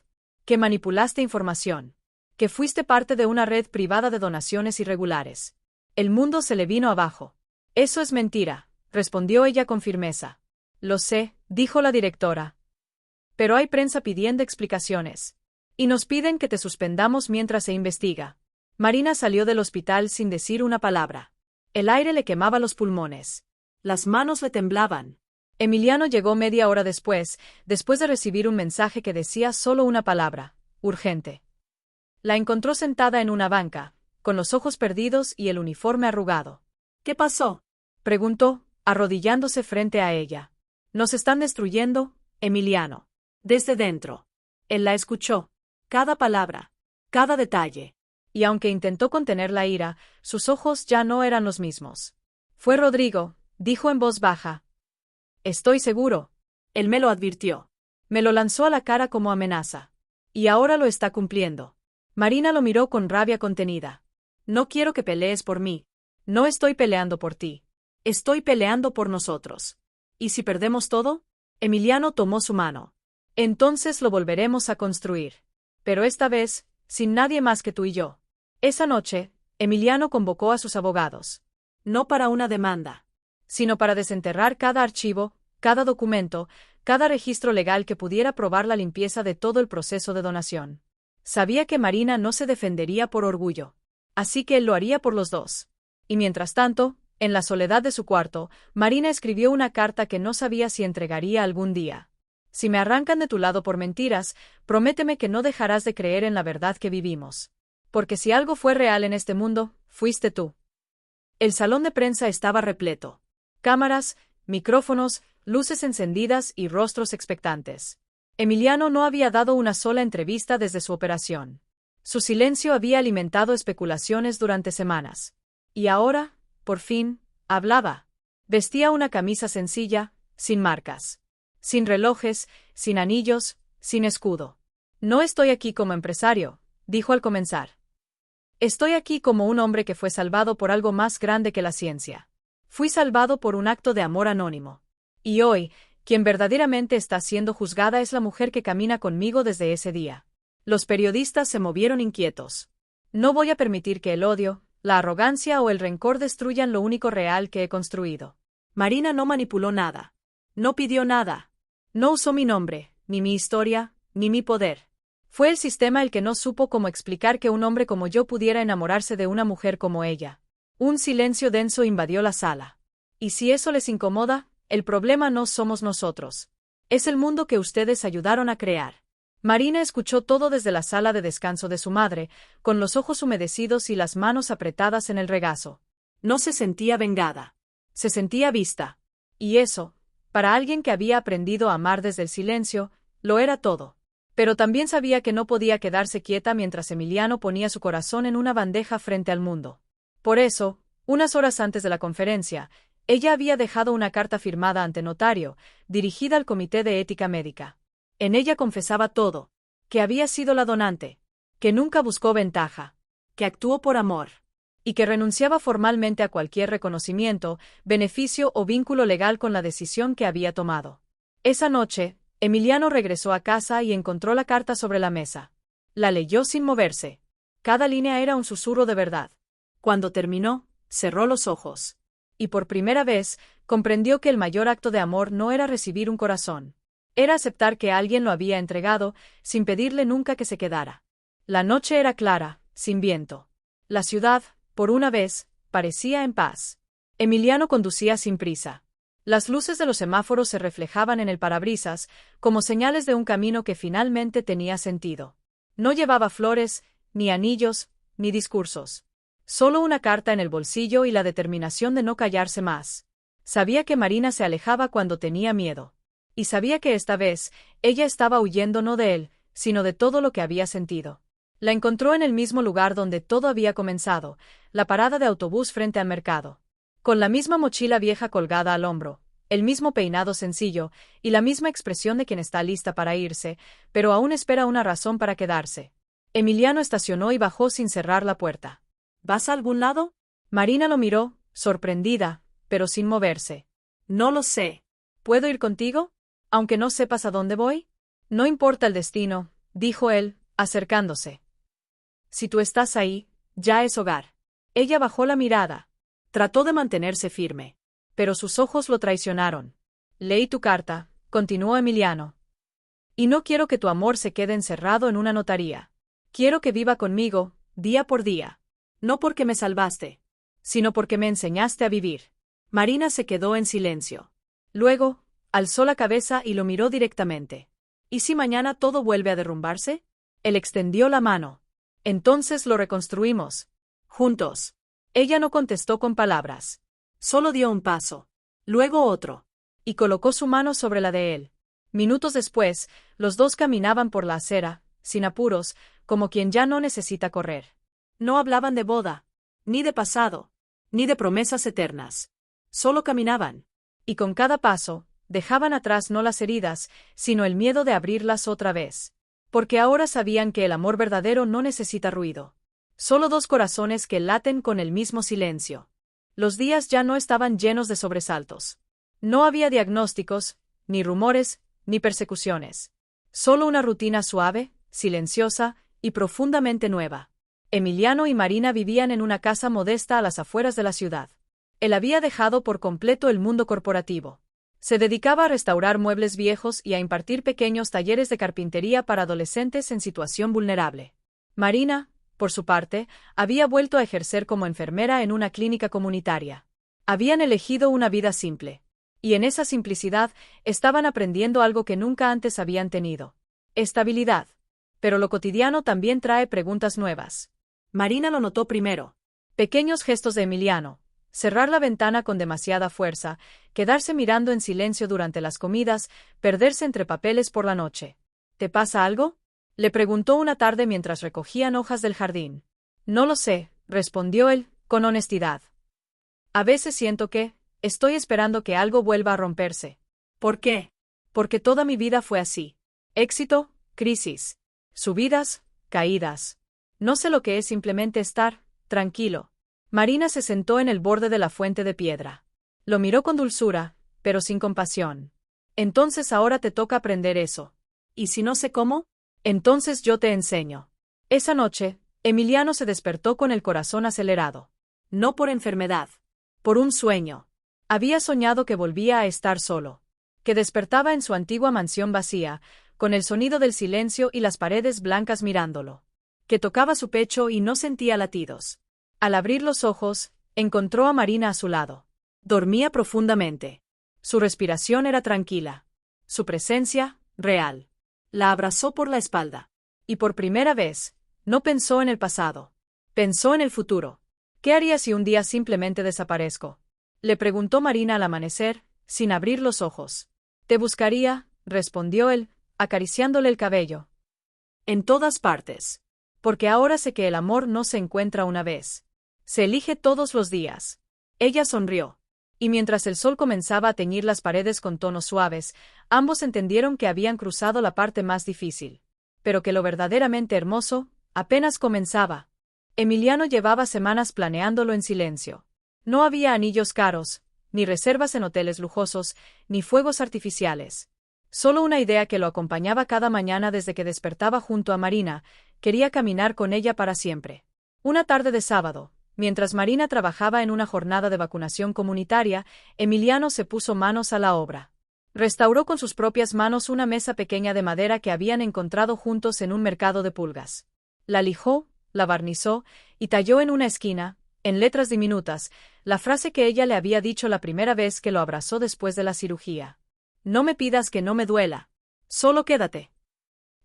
Que manipulaste información. Que fuiste parte de una red privada de donaciones irregulares. El mundo se le vino abajo. Eso es mentira, respondió ella con firmeza. Lo sé, dijo la directora. Pero hay prensa pidiendo explicaciones. Y nos piden que te suspendamos mientras se investiga. Marina salió del hospital sin decir una palabra. El aire le quemaba los pulmones. Las manos le temblaban. Emiliano llegó media hora después de recibir un mensaje que decía solo una palabra: urgente. La encontró sentada en una banca, con los ojos perdidos y el uniforme arrugado. ¿Qué pasó?, preguntó, arrodillándose frente a ella. Nos están destruyendo, Emiliano. Desde dentro. Él la escuchó. Cada palabra. Cada detalle. Y aunque intentó contener la ira, sus ojos ya no eran los mismos. Fue Rodrigo, dijo en voz baja. Estoy seguro. Él me lo advirtió. Me lo lanzó a la cara como amenaza. Y ahora lo está cumpliendo. Marina lo miró con rabia contenida. No quiero que pelees por mí. No estoy peleando por ti. Estoy peleando por nosotros. ¿Y si perdemos todo? Emiliano tomó su mano. Entonces lo volveremos a construir. Pero esta vez, sin nadie más que tú y yo. Esa noche, Emiliano convocó a sus abogados. No para una demanda, sino para desenterrar cada archivo, cada documento, cada registro legal que pudiera probar la limpieza de todo el proceso de donación. Sabía que Marina no se defendería por orgullo. Así que él lo haría por los dos. Y mientras tanto, en la soledad de su cuarto, Marina escribió una carta que no sabía si entregaría algún día. Si me arrancan de tu lado por mentiras, prométeme que no dejarás de creer en la verdad que vivimos. Porque si algo fue real en este mundo, fuiste tú. El salón de prensa estaba repleto. Cámaras, micrófonos, luces encendidas y rostros expectantes. Emiliano no había dado una sola entrevista desde su operación. Su silencio había alimentado especulaciones durante semanas. Y ahora, por fin, hablaba. Vestía una camisa sencilla, sin marcas. Sin relojes, sin anillos, sin escudo. No estoy aquí como empresario, dijo al comenzar. Estoy aquí como un hombre que fue salvado por algo más grande que la ciencia. Fui salvado por un acto de amor anónimo. Y hoy, quien verdaderamente está siendo juzgada es la mujer que camina conmigo desde ese día. Los periodistas se movieron inquietos. No voy a permitir que el odio, la arrogancia o el rencor destruyan lo único real que he construido. Marina no manipuló nada. No pidió nada. No usó mi nombre, ni mi historia, ni mi poder. Fue el sistema el que no supo cómo explicar que un hombre como yo pudiera enamorarse de una mujer como ella. Un silencio denso invadió la sala. Y si eso les incomoda, el problema no somos nosotros. Es el mundo que ustedes ayudaron a crear. Marina escuchó todo desde la sala de descanso de su madre, con los ojos humedecidos y las manos apretadas en el regazo. No se sentía vengada. Se sentía vista. Y eso, para alguien que había aprendido a amar desde el silencio, lo era todo. Pero también sabía que no podía quedarse quieta mientras Emiliano ponía su corazón en una bandeja frente al mundo. Por eso, unas horas antes de la conferencia, ella había dejado una carta firmada ante notario, dirigida al Comité de Ética Médica. En ella confesaba todo, que había sido la donante, que nunca buscó ventaja, que actuó por amor, y que renunciaba formalmente a cualquier reconocimiento, beneficio o vínculo legal con la decisión que había tomado. Esa noche, Emiliano regresó a casa y encontró la carta sobre la mesa. La leyó sin moverse. Cada línea era un susurro de verdad. Cuando terminó, cerró los ojos. Y por primera vez, comprendió que el mayor acto de amor no era recibir un corazón. Era aceptar que alguien lo había entregado, sin pedirle nunca que se quedara. La noche era clara, sin viento. La ciudad, por una vez, parecía en paz. Emiliano conducía sin prisa. Las luces de los semáforos se reflejaban en el parabrisas, como señales de un camino que finalmente tenía sentido. No llevaba flores, ni anillos, ni discursos. Solo una carta en el bolsillo y la determinación de no callarse más. Sabía que Marina se alejaba cuando tenía miedo. Y sabía que esta vez, ella estaba huyendo no de él, sino de todo lo que había sentido. La encontró en el mismo lugar donde todo había comenzado, la parada de autobús frente al mercado. Con la misma mochila vieja colgada al hombro, el mismo peinado sencillo, y la misma expresión de quien está lista para irse, pero aún espera una razón para quedarse. Emiliano estacionó y bajó sin cerrar la puerta. ¿Vas a algún lado? Marina lo miró, sorprendida, pero sin moverse. No lo sé. ¿Puedo ir contigo? Aunque no sepas a dónde voy. No importa el destino, dijo él, acercándose. Si tú estás ahí, ya es hogar. Ella bajó la mirada. Trató de mantenerse firme. Pero sus ojos lo traicionaron. Leí tu carta, continuó Emiliano. Y no quiero que tu amor se quede encerrado en una notaría. Quiero que viva conmigo, día por día. No porque me salvaste, sino porque me enseñaste a vivir. Marina se quedó en silencio. Luego, alzó la cabeza y lo miró directamente. ¿Y si mañana todo vuelve a derrumbarse? Él extendió la mano. Entonces lo reconstruimos. Juntos. Ella no contestó con palabras. Solo dio un paso. Luego otro. Y colocó su mano sobre la de él. Minutos después, los dos caminaban por la acera, sin apuros, como quien ya no necesita correr. No hablaban de boda, ni de pasado, ni de promesas eternas. Solo caminaban. Y con cada paso, dejaban atrás no las heridas, sino el miedo de abrirlas otra vez. Porque ahora sabían que el amor verdadero no necesita ruido. Solo dos corazones que laten con el mismo silencio. Los días ya no estaban llenos de sobresaltos. No había diagnósticos, ni rumores, ni persecuciones. Solo una rutina suave, silenciosa y profundamente nueva. Emiliano y Marina vivían en una casa modesta a las afueras de la ciudad. Él había dejado por completo el mundo corporativo. Se dedicaba a restaurar muebles viejos y a impartir pequeños talleres de carpintería para adolescentes en situación vulnerable. Marina, por su parte, había vuelto a ejercer como enfermera en una clínica comunitaria. Habían elegido una vida simple. Y en esa simplicidad estaban aprendiendo algo que nunca antes habían tenido. Estabilidad. Pero lo cotidiano también trae preguntas nuevas. Marina lo notó primero. Pequeños gestos de Emiliano. Cerrar la ventana con demasiada fuerza, quedarse mirando en silencio durante las comidas, perderse entre papeles por la noche. ¿Te pasa algo? Le preguntó una tarde mientras recogían hojas del jardín. No lo sé, respondió él, con honestidad. A veces siento que, estoy esperando que algo vuelva a romperse. ¿Por qué? Porque toda mi vida fue así. Éxito, crisis. Subidas, caídas. No sé lo que es simplemente estar tranquilo. Marina se sentó en el borde de la fuente de piedra. Lo miró con dulzura, pero sin compasión. Entonces ahora te toca aprender eso. ¿Y si no sé cómo? Entonces yo te enseño. Esa noche, Emiliano se despertó con el corazón acelerado. No por enfermedad. Por un sueño. Había soñado que volvía a estar solo. Que despertaba en su antigua mansión vacía, con el sonido del silencio y las paredes blancas mirándolo. Que tocaba su pecho y no sentía latidos. Al abrir los ojos, encontró a Marina a su lado. Dormía profundamente. Su respiración era tranquila. Su presencia, real. La abrazó por la espalda. Y por primera vez, no pensó en el pasado. Pensó en el futuro. ¿Qué haría si un día simplemente desaparezco? Le preguntó Marina al amanecer, sin abrir los ojos. Te buscaría, respondió él, acariciándole el cabello. En todas partes. Porque ahora sé que el amor no se encuentra una vez. Se elige todos los días. Ella sonrió. Y mientras el sol comenzaba a teñir las paredes con tonos suaves, ambos entendieron que habían cruzado la parte más difícil. Pero que lo verdaderamente hermoso, apenas comenzaba. Emiliano llevaba semanas planeándolo en silencio. No había anillos caros, ni reservas en hoteles lujosos, ni fuegos artificiales. Solo una idea que lo acompañaba cada mañana desde que despertaba junto a Marina: quería caminar con ella para siempre. Una tarde de sábado, mientras Marina trabajaba en una jornada de vacunación comunitaria, Emiliano se puso manos a la obra. Restauró con sus propias manos una mesa pequeña de madera que habían encontrado juntos en un mercado de pulgas. La lijó, la barnizó, y talló en una esquina, en letras diminutas, la frase que ella le había dicho la primera vez que lo abrazó después de la cirugía. No me pidas que no me duela. Solo quédate.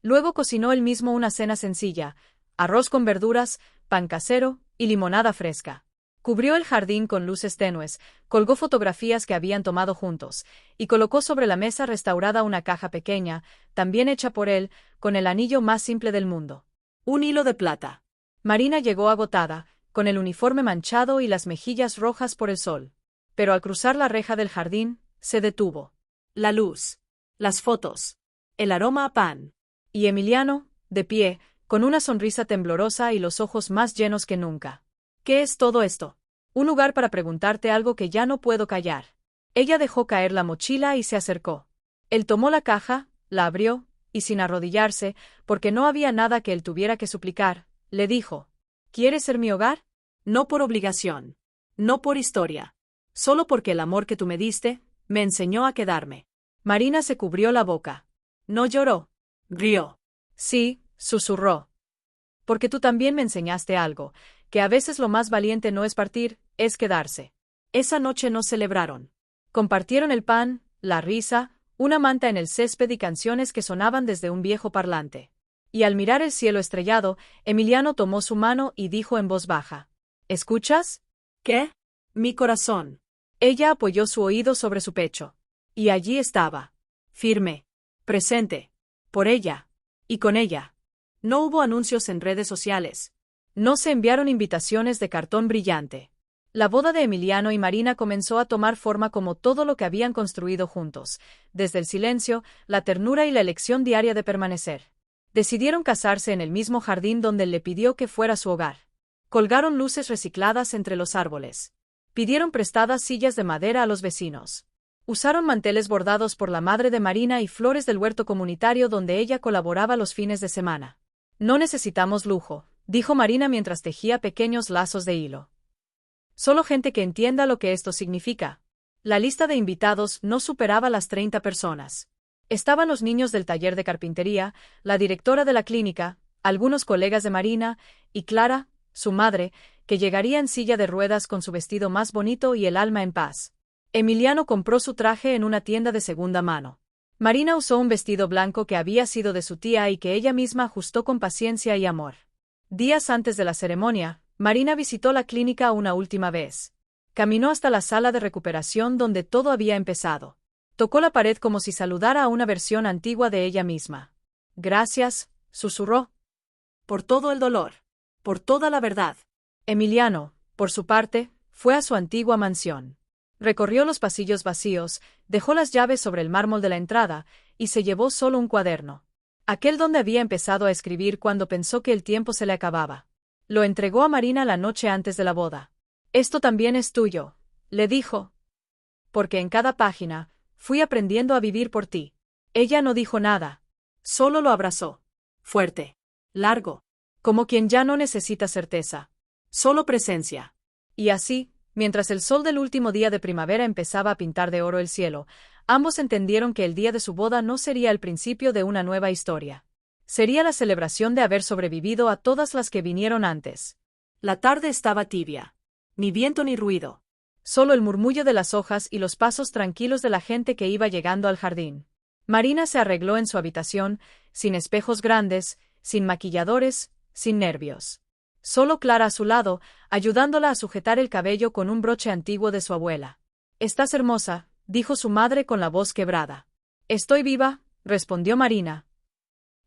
Luego cocinó él mismo una cena sencilla: arroz con verduras, pan casero y limonada fresca. Cubrió el jardín con luces tenues, colgó fotografías que habían tomado juntos, y colocó sobre la mesa restaurada una caja pequeña, también hecha por él, con el anillo más simple del mundo. Un hilo de plata. Marina llegó agotada, con el uniforme manchado y las mejillas rojas por el sol. Pero al cruzar la reja del jardín, se detuvo. La luz, las fotos, el aroma a pan. Y Emiliano, de pie, con una sonrisa temblorosa y los ojos más llenos que nunca. ¿Qué es todo esto? Un lugar para preguntarte algo que ya no puedo callar. Ella dejó caer la mochila y se acercó. Él tomó la caja, la abrió, y sin arrodillarse, porque no había nada que él tuviera que suplicar, le dijo: ¿Quieres ser mi hogar? No por obligación. No por historia. Solo porque el amor que tú me diste, me enseñó a quedarme. Marina se cubrió la boca. No lloró. Rió. Sí, susurró. Porque tú también me enseñaste algo, que a veces lo más valiente no es partir, es quedarse. Esa noche no celebraron. Compartieron el pan, la risa, una manta en el césped y canciones que sonaban desde un viejo parlante. Y al mirar el cielo estrellado, Emiliano tomó su mano y dijo en voz baja: ¿Escuchas? ¿Qué? Mi corazón. Ella apoyó su oído sobre su pecho. Y allí estaba. Firme. Presente. Por ella. Y con ella. No hubo anuncios en redes sociales. No se enviaron invitaciones de cartón brillante. La boda de Emiliano y Marina comenzó a tomar forma como todo lo que habían construido juntos, desde el silencio, la ternura y la elección diaria de permanecer. Decidieron casarse en el mismo jardín donde él le pidió que fuera su hogar. Colgaron luces recicladas entre los árboles. Pidieron prestadas sillas de madera a los vecinos. Usaron manteles bordados por la madre de Marina y flores del huerto comunitario donde ella colaboraba los fines de semana. No necesitamos lujo, dijo Marina mientras tejía pequeños lazos de hilo. Solo gente que entienda lo que esto significa. La lista de invitados no superaba las 30 personas. Estaban los niños del taller de carpintería, la directora de la clínica, algunos colegas de Marina, y Clara, su madre, que llegaría en silla de ruedas con su vestido más bonito y el alma en paz. Emiliano compró su traje en una tienda de segunda mano. Marina usó un vestido blanco que había sido de su tía y que ella misma ajustó con paciencia y amor. Días antes de la ceremonia, Marina visitó la clínica una última vez. Caminó hasta la sala de recuperación donde todo había empezado. Tocó la pared como si saludara a una versión antigua de ella misma. Gracias, susurró. Por todo el dolor. Por toda la verdad. Emiliano, por su parte, fue a su antigua mansión. Recorrió los pasillos vacíos, dejó las llaves sobre el mármol de la entrada, y se llevó solo un cuaderno. Aquel donde había empezado a escribir cuando pensó que el tiempo se le acababa. Lo entregó a Marina la noche antes de la boda. Esto también es tuyo, le dijo. Porque en cada página, fui aprendiendo a vivir por ti. Ella no dijo nada. Solo lo abrazó. Fuerte. Largo. Como quien ya no necesita certeza. Solo presencia. Y así, mientras el sol del último día de primavera empezaba a pintar de oro el cielo, ambos entendieron que el día de su boda no sería el principio de una nueva historia. Sería la celebración de haber sobrevivido a todas las que vinieron antes. La tarde estaba tibia. Ni viento ni ruido. Solo el murmullo de las hojas y los pasos tranquilos de la gente que iba llegando al jardín. Marina se arregló en su habitación, sin espejos grandes, sin maquilladores, sin nervios. Solo Clara a su lado, ayudándola a sujetar el cabello con un broche antiguo de su abuela. «Estás hermosa», dijo su madre con la voz quebrada. «Estoy viva», respondió Marina.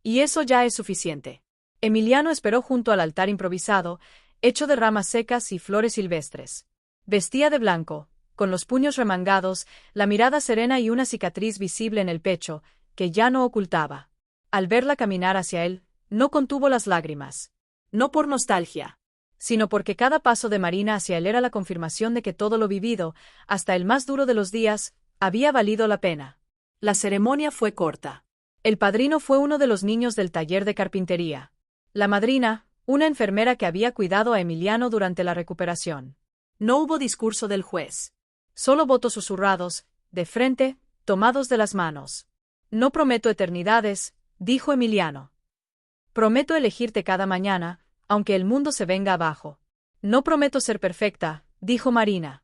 «Y eso ya es suficiente». Emiliano esperó junto al altar improvisado, hecho de ramas secas y flores silvestres. Vestía de blanco, con los puños remangados, la mirada serena y una cicatriz visible en el pecho, que ya no ocultaba. Al verla caminar hacia él, no contuvo las lágrimas. No por nostalgia, sino porque cada paso de Marina hacia él era la confirmación de que todo lo vivido, hasta el más duro de los días, había valido la pena. La ceremonia fue corta. El padrino fue uno de los niños del taller de carpintería. La madrina, una enfermera que había cuidado a Emiliano durante la recuperación. No hubo discurso del juez. Solo votos susurrados, de frente, tomados de las manos. No prometo eternidades, dijo Emiliano. Prometo elegirte cada mañana, aunque el mundo se venga abajo. No prometo ser perfecta, dijo Marina.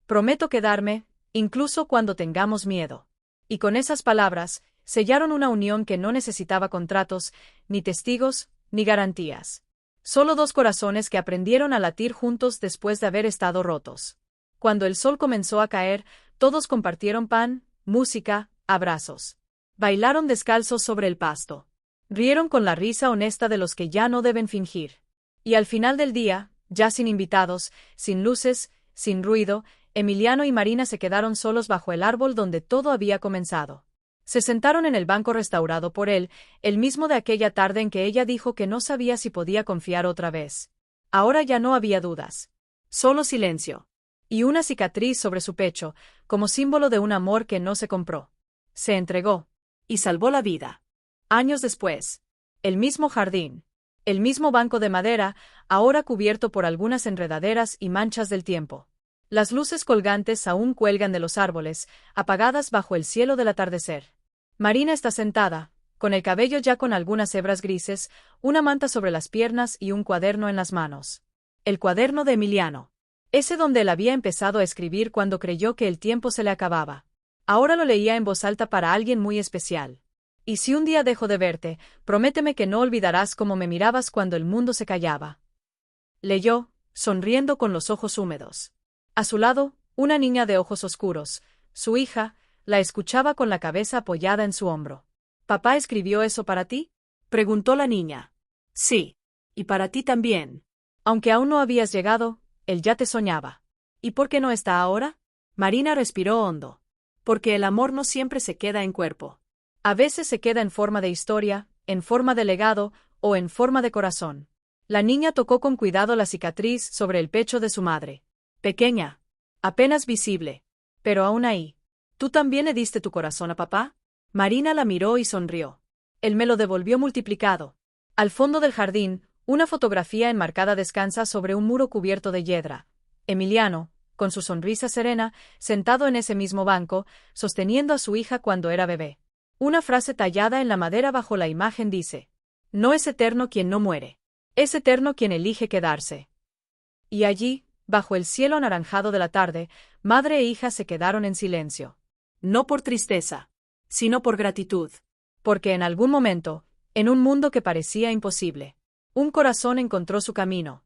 Prometo quedarme, incluso cuando tengamos miedo. Y con esas palabras, sellaron una unión que no necesitaba contratos, ni testigos, ni garantías. Solo dos corazones que aprendieron a latir juntos después de haber estado rotos. Cuando el sol comenzó a caer, todos compartieron pan, música, abrazos. Bailaron descalzos sobre el pasto. Rieron con la risa honesta de los que ya no deben fingir. Y al final del día, ya sin invitados, sin luces, sin ruido, Emiliano y Marina se quedaron solos bajo el árbol donde todo había comenzado. Se sentaron en el banco restaurado por él, el mismo de aquella tarde en que ella dijo que no sabía si podía confiar otra vez. Ahora ya no había dudas. Solo silencio. Y una cicatriz sobre su pecho, como símbolo de un amor que no se compró. Se entregó. Y salvó la vida. Años después. El mismo jardín. El mismo banco de madera, ahora cubierto por algunas enredaderas y manchas del tiempo. Las luces colgantes aún cuelgan de los árboles, apagadas bajo el cielo del atardecer. Marina está sentada, con el cabello ya con algunas hebras grises, una manta sobre las piernas y un cuaderno en las manos. El cuaderno de Emiliano. Ese donde él había empezado a escribir cuando creyó que el tiempo se le acababa. Ahora lo leía en voz alta para alguien muy especial. Y si un día dejo de verte, prométeme que no olvidarás cómo me mirabas cuando el mundo se callaba. Leyó, sonriendo con los ojos húmedos. A su lado, una niña de ojos oscuros, su hija, la escuchaba con la cabeza apoyada en su hombro. ¿Papá escribió eso para ti?, preguntó la niña. Sí. Y para ti también. Aunque aún no habías llegado, él ya te soñaba. ¿Y por qué no está ahora? Marina respiró hondo. Porque el amor no siempre se queda en cuerpo. A veces se queda en forma de historia, en forma de legado, o en forma de corazón. La niña tocó con cuidado la cicatriz sobre el pecho de su madre. Pequeña. Apenas visible. Pero aún ahí. ¿Tú también le diste tu corazón a papá? Marina la miró y sonrió. Él me lo devolvió multiplicado. Al fondo del jardín, una fotografía enmarcada descansa sobre un muro cubierto de hiedra. Emiliano, con su sonrisa serena, sentado en ese mismo banco, sosteniendo a su hija cuando era bebé. Una frase tallada en la madera bajo la imagen dice: no es eterno quien no muere. Es eterno quien elige quedarse. Y allí, bajo el cielo anaranjado de la tarde, madre e hija se quedaron en silencio. No por tristeza, sino por gratitud. Porque en algún momento, en un mundo que parecía imposible, un corazón encontró su camino.